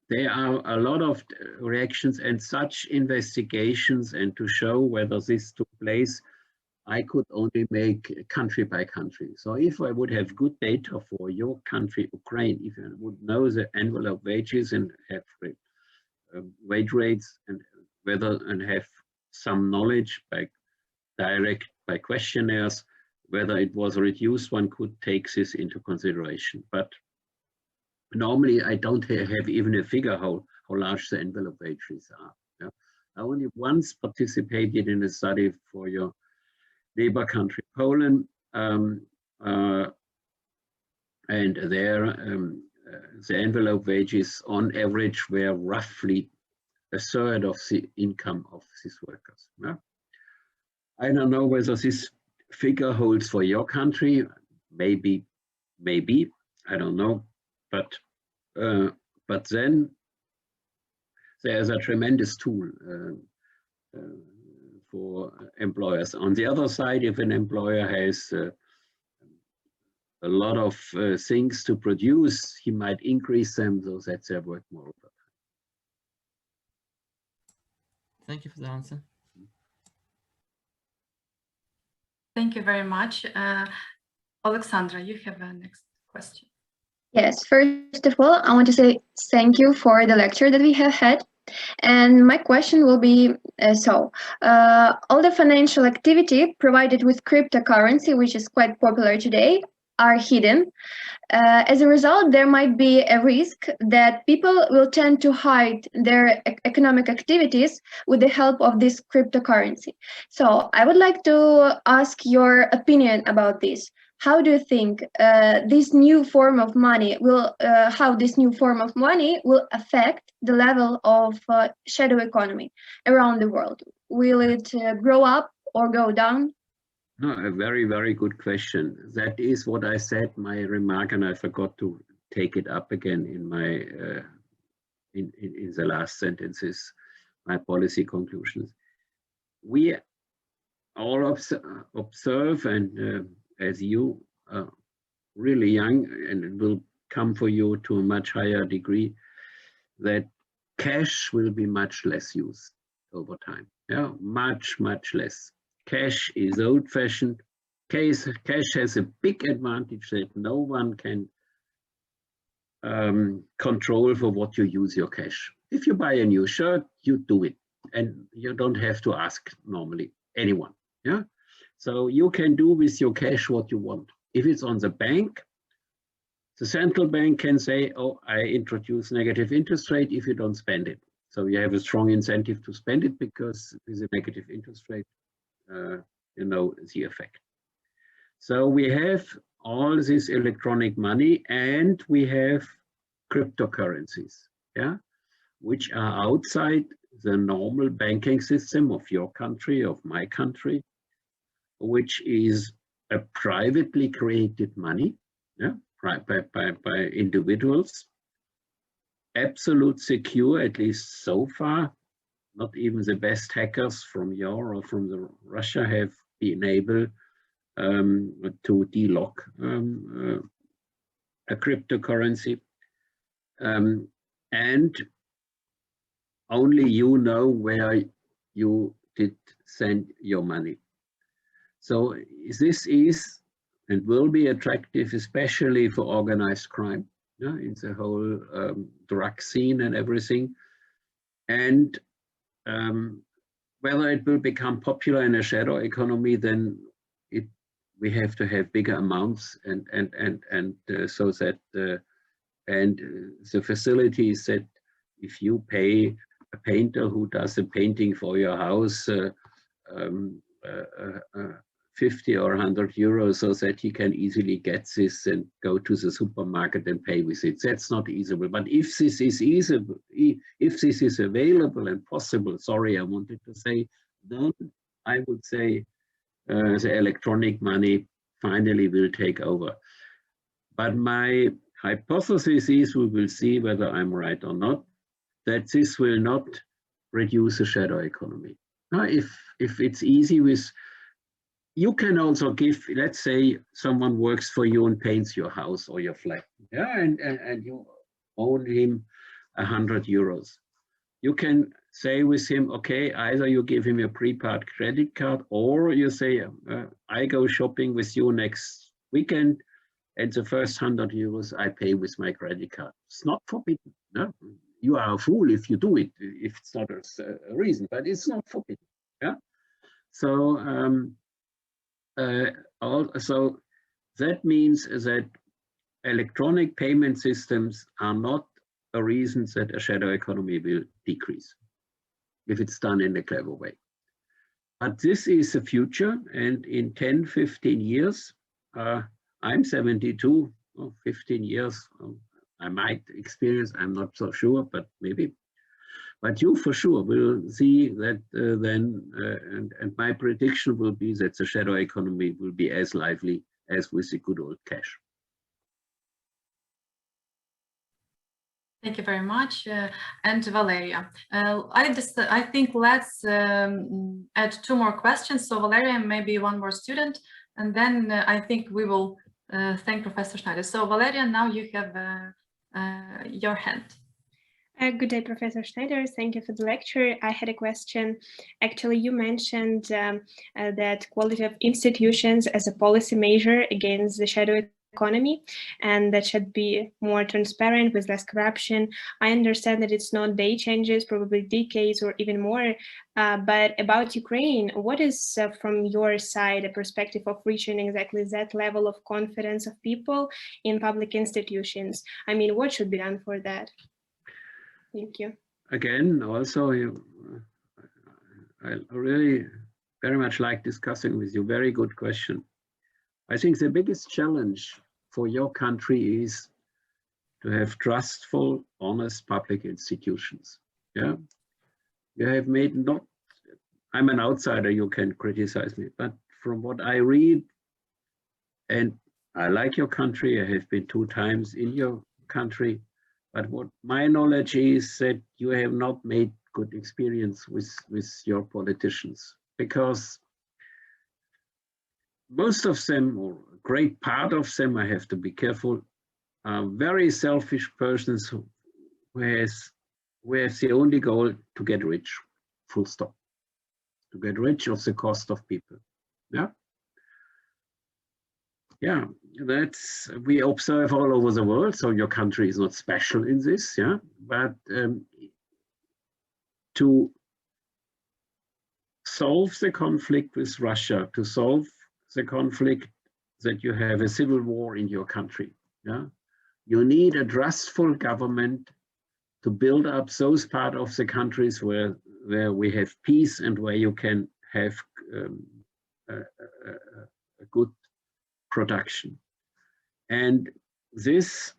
there are a lot of reactions and such investigations, and to show whether this took place, I could only make country by country. So if I would have good data for your country, Ukraine, if I would know the envelope wages and have wage rates and have some knowledge by questionnaires, whether it was reduced, one could take this into consideration. But normally I don't have even a figure how large the envelope wages are. Yeah? I only once participated in a study for your neighbor country, Poland, and there the envelope wages on average were roughly a third of the income of these workers. Yeah? I don't know whether this figure holds for your country. Maybe, I don't know. But then there's a tremendous tool for employers. On the other side, if an employer has a lot of things to produce, he might increase them so that they're worth more over time. Thank you for the answer. Thank you very much. Alexandra, you have a next question. Yes, first of all, I want to say thank you for the lecture that we have had. And my question will be, all the financial activity provided with cryptocurrency, which is quite popular today, are hidden. As a result, there might be a risk that people will tend to hide their economic activities with the help of this cryptocurrency. So I would like to ask your opinion about this. How do you think this new form of money will, affect the level of shadow economy around the world? Will it grow up or go down? No, a very, very good question. That is what I said, my remark, and I forgot to take it up again in my in the last sentences, my policy conclusions. We all observe, and as you are really young, and it will come for you to a much higher degree, that cash will be much less used over time. Yeah, much, much less. Cash is old-fashioned. Cash has a big advantage that no one can control for what you use your cash. If you buy a new shirt, you do it, and you don't have to ask normally anyone. Yeah, so you can do with your cash what you want. If it's on the bank, the central bank can say, "Oh, I introduce negative interest rate if you don't spend it." So you have a strong incentive to spend it because with a negative interest rate, you know the effect. So we have all this electronic money, and we have cryptocurrencies, yeah, which are outside the normal banking system of your country, of my country, which is a privately created money, yeah, by individuals, absolute secure, at least so far. Not even the best hackers from your or from Russia have been able to delock a cryptocurrency. And only you know where you did send your money. So this is and will be attractive, especially for organized crime, yeah, in the whole drug scene and everything. And whether it will become popular in a shadow economy, then we have to have bigger amounts and so that and the facilities that if you pay a painter who does a painting for your house 50 or 100 euros so that he can easily get this and go to the supermarket and pay with it. That's not easable. But if this is easable, if this is available and possible, sorry, I wanted to say, then I would say the electronic money finally will take over. But my hypothesis is, we will see whether I'm right or not, that this will not reduce the shadow economy. Now, if it's easy with, you can also give, let's say someone works for you and paints your house or your flat, yeah, and you owe him 100 euros. You can say with him, okay, either you give him a prepaid credit card, or you say, I go shopping with you next weekend, and the first 100 euros I pay with my credit card. It's not forbidden. No? You are a fool if you do it, if it's not a reason, but it's not forbidden. Yeah. So, so that means that electronic payment systems are not a reason that a shadow economy will decrease if it's done in a clever way. But this is the future, and in 10, 15 years, I'm 72, 15 years, I might experience, I'm not so sure, but maybe. But you for sure will see that then, and my prediction will be that the shadow economy will be as lively as with the good old cash. Thank you very much. And Valeria, I think let's add 2 more questions. So Valeria, maybe one more student, and then I think we will thank Professor Schneider. So Valeria, now you have your hand. Good day, Professor Schneider. Thank you for the lecture. I had a question. Actually, you mentioned that quality of institutions as a policy measure against the shadow economy, and that should be more transparent with less corruption. I understand that it's not day changes, probably decades or even more, but about Ukraine, what is from your side a perspective of reaching exactly that level of confidence of people in public institutions? I mean, what should be done for that? Thank you. Again, also, I really very much like discussing with you. Very good question. I think the biggest challenge for your country is to have trustful, honest public institutions. Yeah, you have made not. I'm an outsider. You can criticize me, but from what I read, and I like your country. I have been 2 times in your country. But what my knowledge is that you have not made good experience with your politicians, because most of them, or a great part of them, I have to be careful, are very selfish persons who have the only goal to get rich, full stop, to get rich at the cost of people. Yeah. Yeah, that's, we observe all over the world, so your country is not special in this, yeah, but to solve the conflict with Russia, to solve the conflict that you have a civil war in your country, yeah, you need a trustful government to build up those parts of the countries where we have peace and where you can have a good production. And this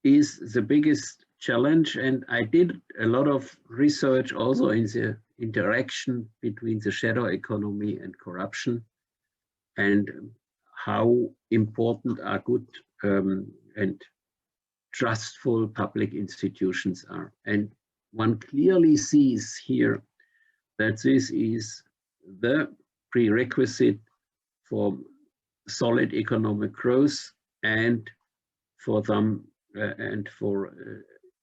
is the biggest challenge. And I did a lot of research also in the interaction between the shadow economy and corruption, and how important are good and trustful public institutions are. And one clearly sees here that this is the prerequisite for solid economic growth and for them and for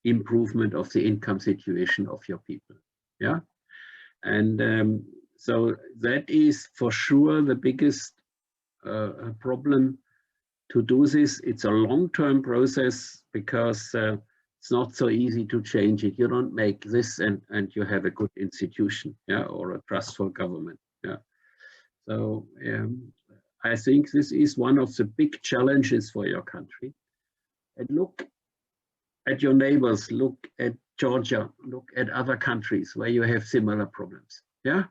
improvement of the income situation of your people. Yeah, and so that is for sure the biggest problem to do this. It's a long-term process, because it's not so easy to change it. You don't make this and you have a good institution, yeah, or a trustful government. Yeah. So I think this is one of the big challenges for your country. And look at your neighbors, look at Georgia, look at other countries where you have similar problems. Yeah,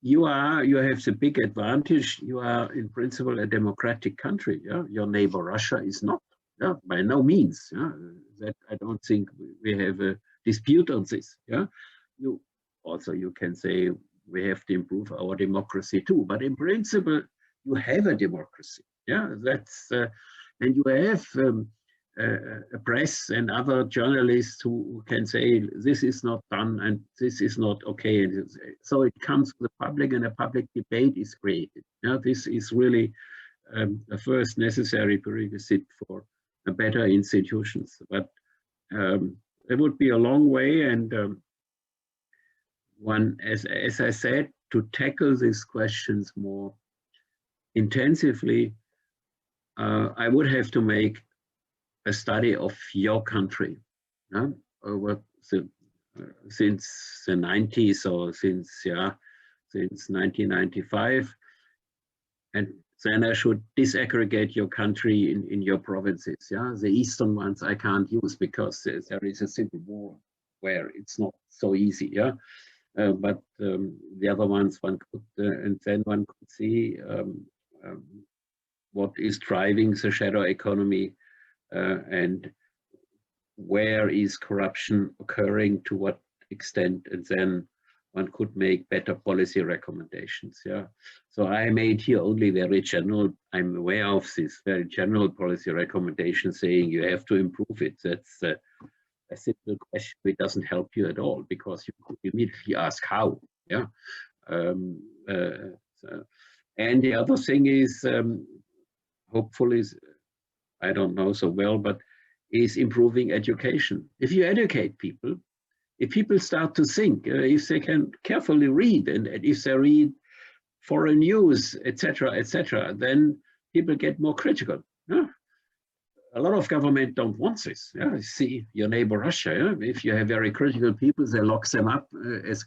you have the big advantage. You are in principle a democratic country. Yeah, your neighbor Russia is not. Yeah, by no means. Yeah, that I don't think we have a dispute on this. Yeah, you can say we have to improve our democracy too, but in principle you have a democracy. Yeah, that's and you have a press and other journalists who can say this is not done and this is not okay, and so it comes to the public and a public debate is created. Yeah, this is really a first necessary prerequisite for a better institutions, but it would be a long way, and one, as I said, to tackle these questions more intensively, I would have to make a study of your country, over since the 90s, or since 1995, and then I should disaggregate your country in your provinces. Yeah, the eastern ones I can't use because there is a civil war where it's not so easy. Yeah. But the other ones one could, and then one could see what is driving the shadow economy and where is corruption occurring, to what extent, and then one could make better policy recommendations. Yeah. So I made here only very general, I'm aware of this very general policy recommendation saying you have to improve it. That's a simple question. It doesn't help you at all, because you could immediately ask how. Yeah. And the other thing is, hopefully, I don't know so well, but is improving education. If you educate people, if people start to think, if they can carefully read, and if they read foreign news, etc., then people get more critical. Yeah? A lot of government don't want this. Yeah? You see your neighbor Russia. Yeah? If you have very critical people, they lock them up as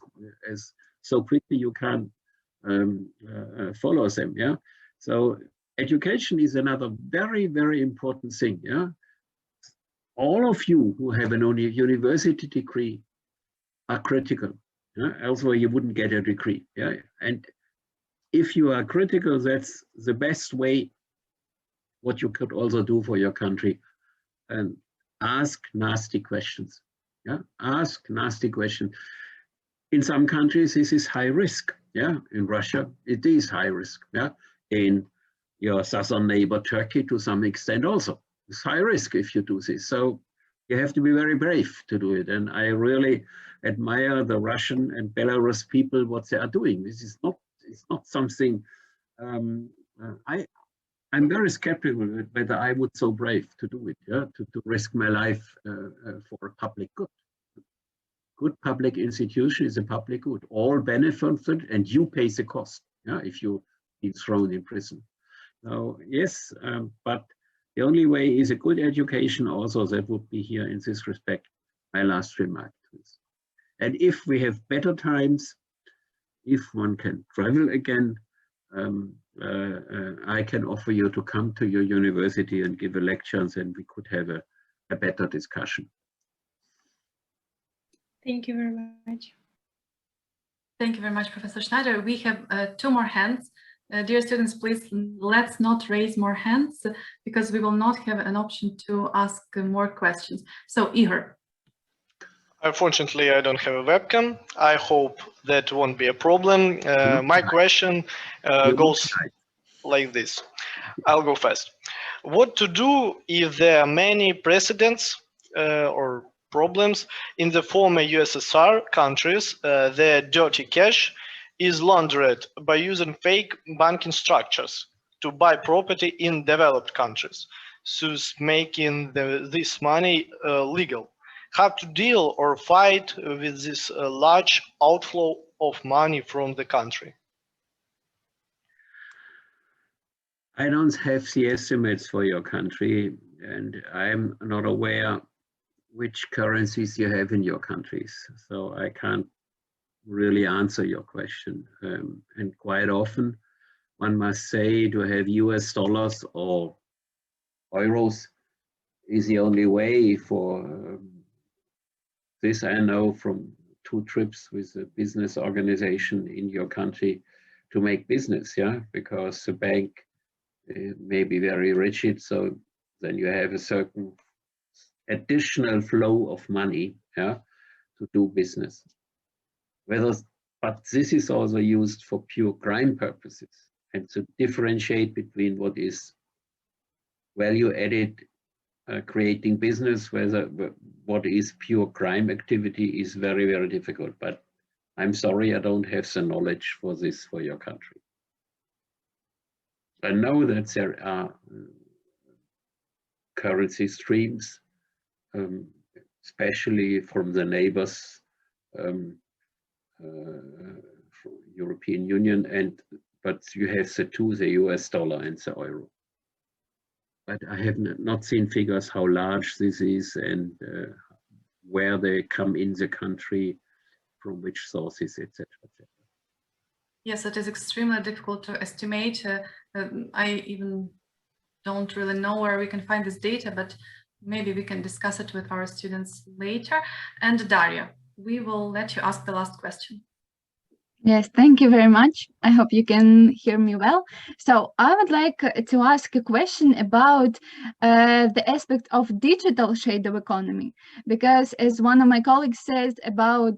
so quickly you can't follow them. Yeah. So education is another very, very important thing. Yeah. All of you who have an university degree are critical. Yeah? Elsewhere you wouldn't get a degree. Yeah. And if you are critical, that's the best way what you could also do for your country. And ask nasty questions. Yeah. Ask nasty questions. In some countries, this is high risk. Yeah. In Russia, it is high risk. Yeah. In your southern neighbor Turkey, to some extent also. It's high risk if you do this. So you have to be very brave to do it. And I really admire the Russian and Belarus people, what they are doing. This is not, it's not something, I'm very skeptical whether I would so brave to do it, yeah? to risk my life for a public good. Good public institution is a public good. All benefited and you pay the cost, yeah? If you be thrown in prison. So yes, but the only way is a good education also. That would be here in this respect my last remark. And if we have better times, if one can travel again, I can offer you to come to your university and give a lecture, and we could have a better discussion. Thank you very much. Thank you very much, Professor Schneider. We have 2 more hands. Dear students, please let's not raise more hands because we will not have an option to ask more questions. So, Igor. Unfortunately, I don't have a webcam. I hope that won't be a problem. My question goes like this. I'll go fast. What to do if there are many precedents or problems in the former USSR countries? Their dirty cash is laundered by using fake banking structures to buy property in developed countries, thus making this money legal. How to deal or fight with this large outflow of money from the country? I don't have the estimates for your country, and I'm not aware which currencies you have in your countries. So I can't really answer your question. And quite often one must say to have US dollars or euros is the only way for this. I know from 2 trips with a business organization in your country to make business, yeah, because the bank may be very rigid, so then you have a certain additional flow of money, yeah, to do business. But this is also used for pure crime purposes, and to differentiate between what is value added, creating business, what is pure crime activity is very, very difficult. But I'm sorry, I don't have the knowledge for this for your country. I know that there are currency streams, especially from the neighbors, European Union, but you have the 2, the US dollar and the euro. But I have not seen figures how large this is and where they come in the country, from which sources, etc. Yes, it is extremely difficult to estimate. I even don't really know where we can find this data, but maybe we can discuss it with our students later. And Daria, we will let you ask the last question. Yes, thank you very much. I hope you can hear me well. So I would like to ask a question about the aspect of digital shadow economy, because as one of my colleagues says about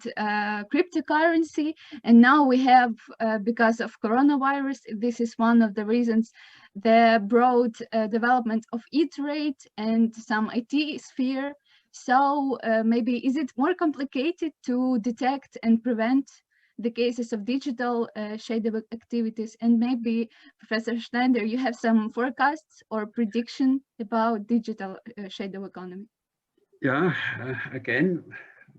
cryptocurrency, and now we have, because of coronavirus, this is one of the reasons, the broad development of e-trade and some IT sphere. So maybe is it more complicated to detect and prevent the cases of digital shadow activities? And maybe, Professor Schneider, you have some forecasts or prediction about digital shadow economy? Yeah, again,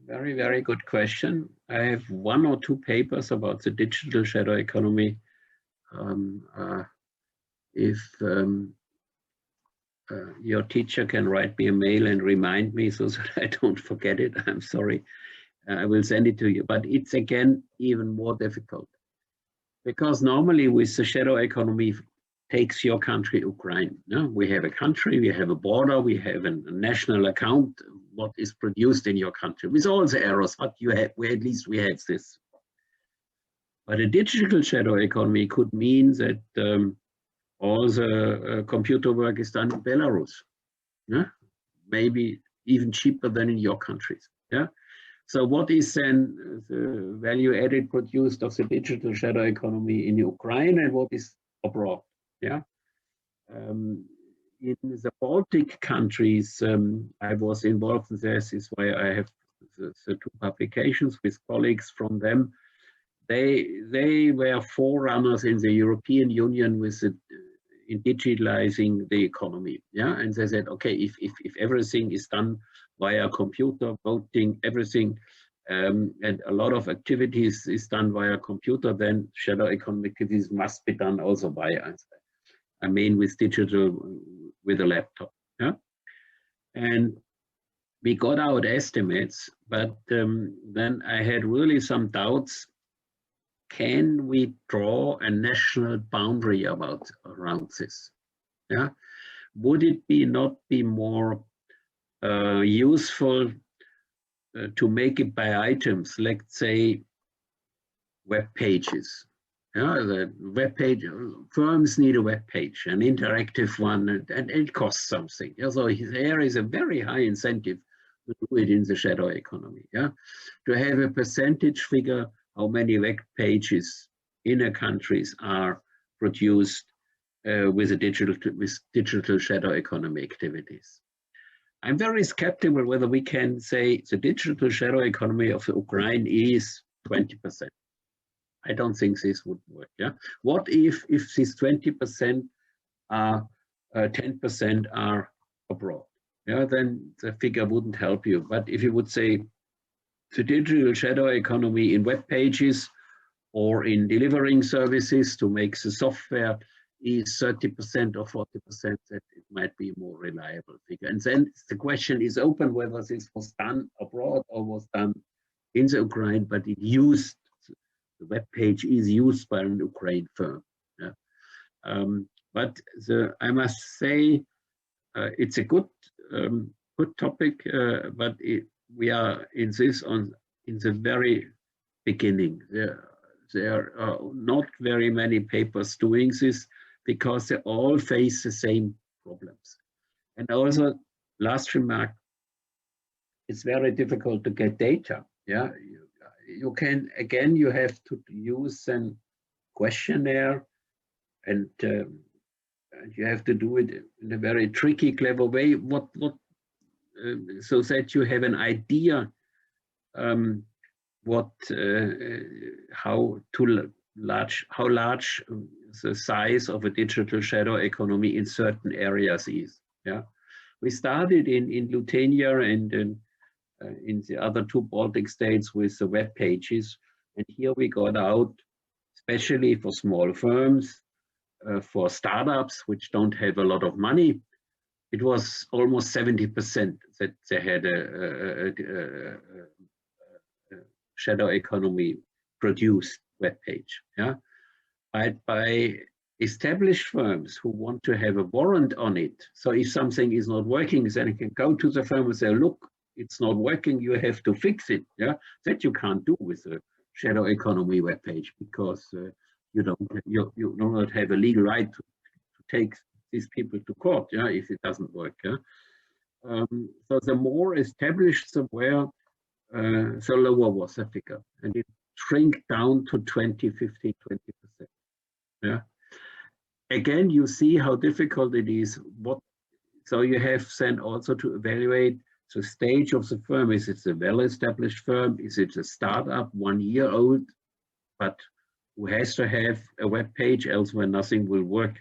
very, very good question. I have 1 or 2 papers about the digital shadow economy. If your teacher can write me a mail and remind me so that I don't forget it, I'm sorry. I will send it to you. But it's again even more difficult, because normally with the shadow economy takes your country, Ukraine. No? We have a country, we have a border, we have a national account, what is produced in your country, with all the errors, but you have, at least we have this. But a digital shadow economy could mean that all the computer work is done in Belarus. Yeah? Maybe even cheaper than in your countries. Yeah. So what is then the value added produced of the digital shadow economy in Ukraine, and what is abroad? Yeah. In the Baltic countries, I was involved in this. Is why I have the 2 publications with colleagues from them. They were forerunners in the European Union with in digitalizing the economy. Yeah, and they said, okay, if everything is done via computer, voting, everything, and a lot of activities is done via computer, then shadow economic activities must be done also via, I mean, with digital, with a laptop. Yeah, and we got out estimates, but then I had really some doubts. Can we draw a national boundary around this? Yeah, would it not be more useful to make it by items, let's say web pages? Yeah, the web page, firms need a web page, an interactive one, and it costs something. Yeah, so there is a very high incentive to do it in the shadow economy. Yeah, to have a percentage figure how many web pages in a countries are produced with digital shadow economy activities. I'm very skeptical whether we can say the digital shadow economy of Ukraine is 20%. I don't think this would work. Yeah. What if these 20% are 10% are abroad? Yeah, then the figure wouldn't help you. But if you would say the digital shadow economy in web pages or in delivering services to make the software is 30% or 40%, that it might be a more reliable figure. And then the question is open whether this was done abroad or was done in the Ukraine, but the web page is used by an Ukraine firm. Yeah. But I must say it's a good topic, but we are in the very beginning. There are not very many papers doing this because they all face the same problems. And also, last remark, it's very difficult to get data. Yeah, you can, again, you have to use a questionnaire, and you have to do it in a very tricky, clever way. So that you have an idea how large the size of a digital shadow economy in certain areas is. Yeah, we started in Lithuania and in the other 2 Baltic states with the web pages, and here we got out, especially for small firms, for startups which don't have a lot of money. It was almost 70% that they had a shadow economy produced web page. Yeah, by established firms who want to have a warrant on it. So if something is not working, then you can go to the firm and say, look, it's not working, you have to fix it. Yeah, that you can't do with a shadow economy web page, because you do not have a legal right to take these people to court. Yeah, if it doesn't work. Yeah. So the more established the were, the lower was the figure, and it shrink down to 20, 15, 20%. Yeah. Again, you see how difficult it is. So you have then also to evaluate the stage of the firm. Is it a well-established firm? Is it a startup, 1 year old? but who has to have a web page, elsewhere nothing will work.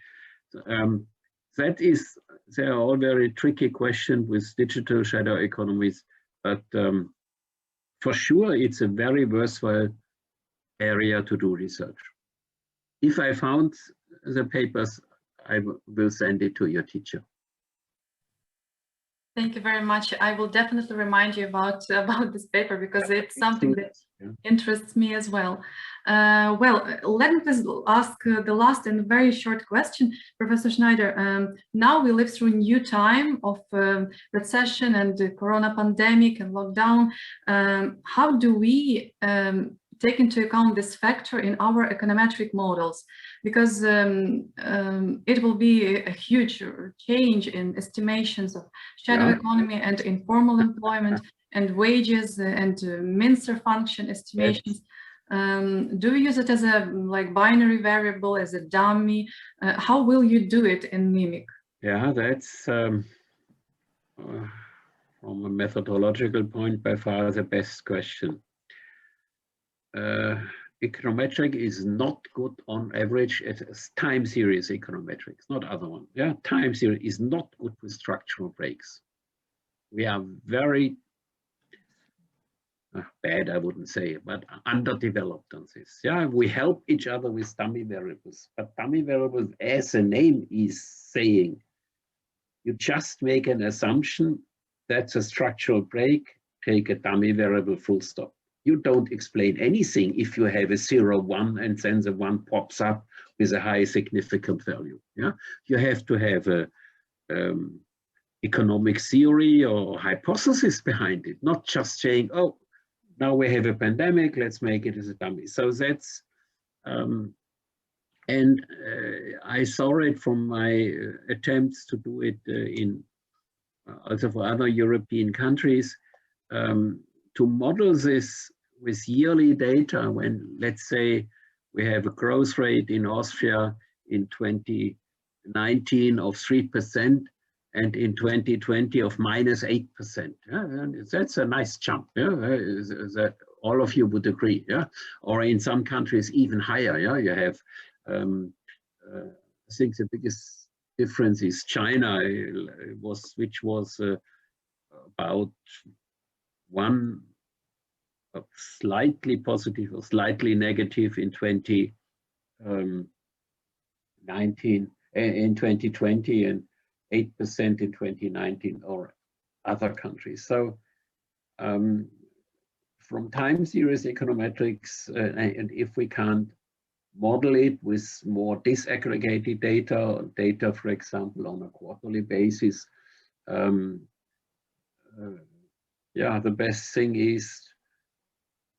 They are all very tricky questions with digital shadow economies, but for sure it's a very worthwhile area to do research. If I found the papers, I will send it to your teacher. Thank you very much. I will definitely remind you about this paper, because it's something that interests me as well. Well, let me please ask the last and very short question, Professor Schneider. Now we live through a new time of recession and the corona pandemic and lockdown. How do we take into account this factor in our econometric models? Because it will be a huge change in estimations of shadow economy and informal employment and wages and Mincer function estimations. Do you use it as a binary variable, as a dummy? How will you do it in Mimic? Yeah, that's from a methodological point by far the best question. Econometric is not good on average as time series econometrics, not other one. Yeah, time series is not good with structural breaks. We are very bad, I wouldn't say, but underdeveloped on this. Yeah, we help each other with dummy variables, but dummy variables, as the name is saying, you just make an assumption that's a structural break, take a dummy variable, full stop. You don't explain anything if you have a 0, 1, and then the 1 pops up with a high significant value. Yeah, you have to have a economic theory or hypothesis behind it, not just saying, oh, now we have a pandemic, let's make it as a dummy. So that's, and I saw it from my attempts to do it in also for other European countries. To model this with yearly data, when let's say we have a growth rate in Austria in 2019 of 3% and in 2020 of -8%. Yeah? And that's a nice jump. Yeah? That all of you would agree. Yeah? Or in some countries even higher. Yeah? You have, I think the biggest difference is China, which was about slightly positive or slightly negative in 2019, in 2020, and 8% in 2019, or other countries. So from time series econometrics, and if we can't model it with more disaggregated data, for example, on a quarterly basis, yeah, the best thing is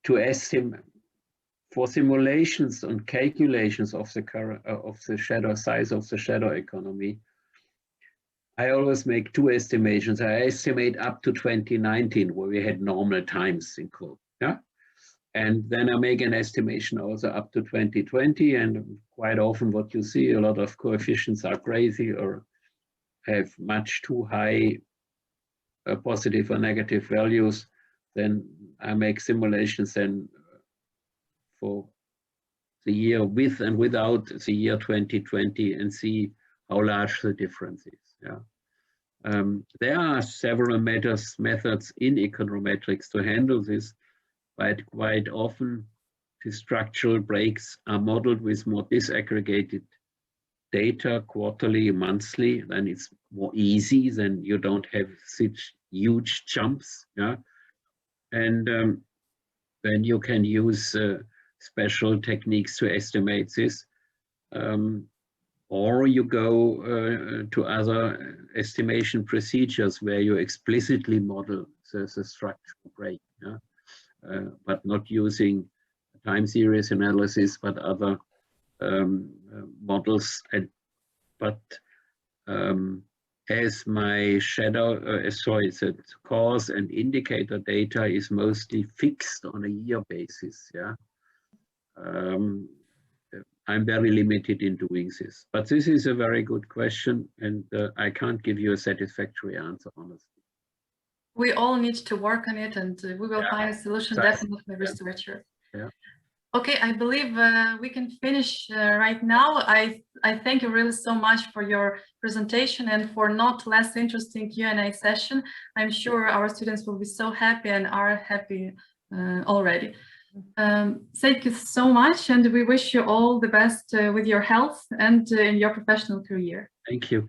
to estimate for simulations and calculations of the current of the shadow size of the shadow economy. I always make two estimations. I estimate up to 2019, where we had normal times in quote. Yeah, and then I make an estimation also up to 2020. And quite often, what you see, a lot of coefficients are crazy or have much too high positive or negative values. Then I make simulations then for the year with and without the year 2020 and see how large the difference is. Yeah. There are several methods in econometrics to handle this, but quite often the structural breaks are modeled with more disaggregated data, quarterly, monthly. Then it's more easy, then you don't have such huge jumps. Yeah. And then you can use special techniques to estimate this. Or you go to other estimation procedures where you explicitly model the structural break, yeah? But not using time series analysis, but other models. But as my shadow, the cause and indicator data is mostly fixed on a year basis, yeah. I'm very limited in doing this, but this is a very good question, and I can't give you a satisfactory answer, honestly. We all need to work on it, and we will find a solution, definitely, researcher. Yeah. Okay, I believe we can finish right now. I thank you really so much for your presentation and for not less interesting Q&A session. I'm sure our students will be so happy and are happy already. Thank you so much, and we wish you all the best with your health and in your professional career. Thank you.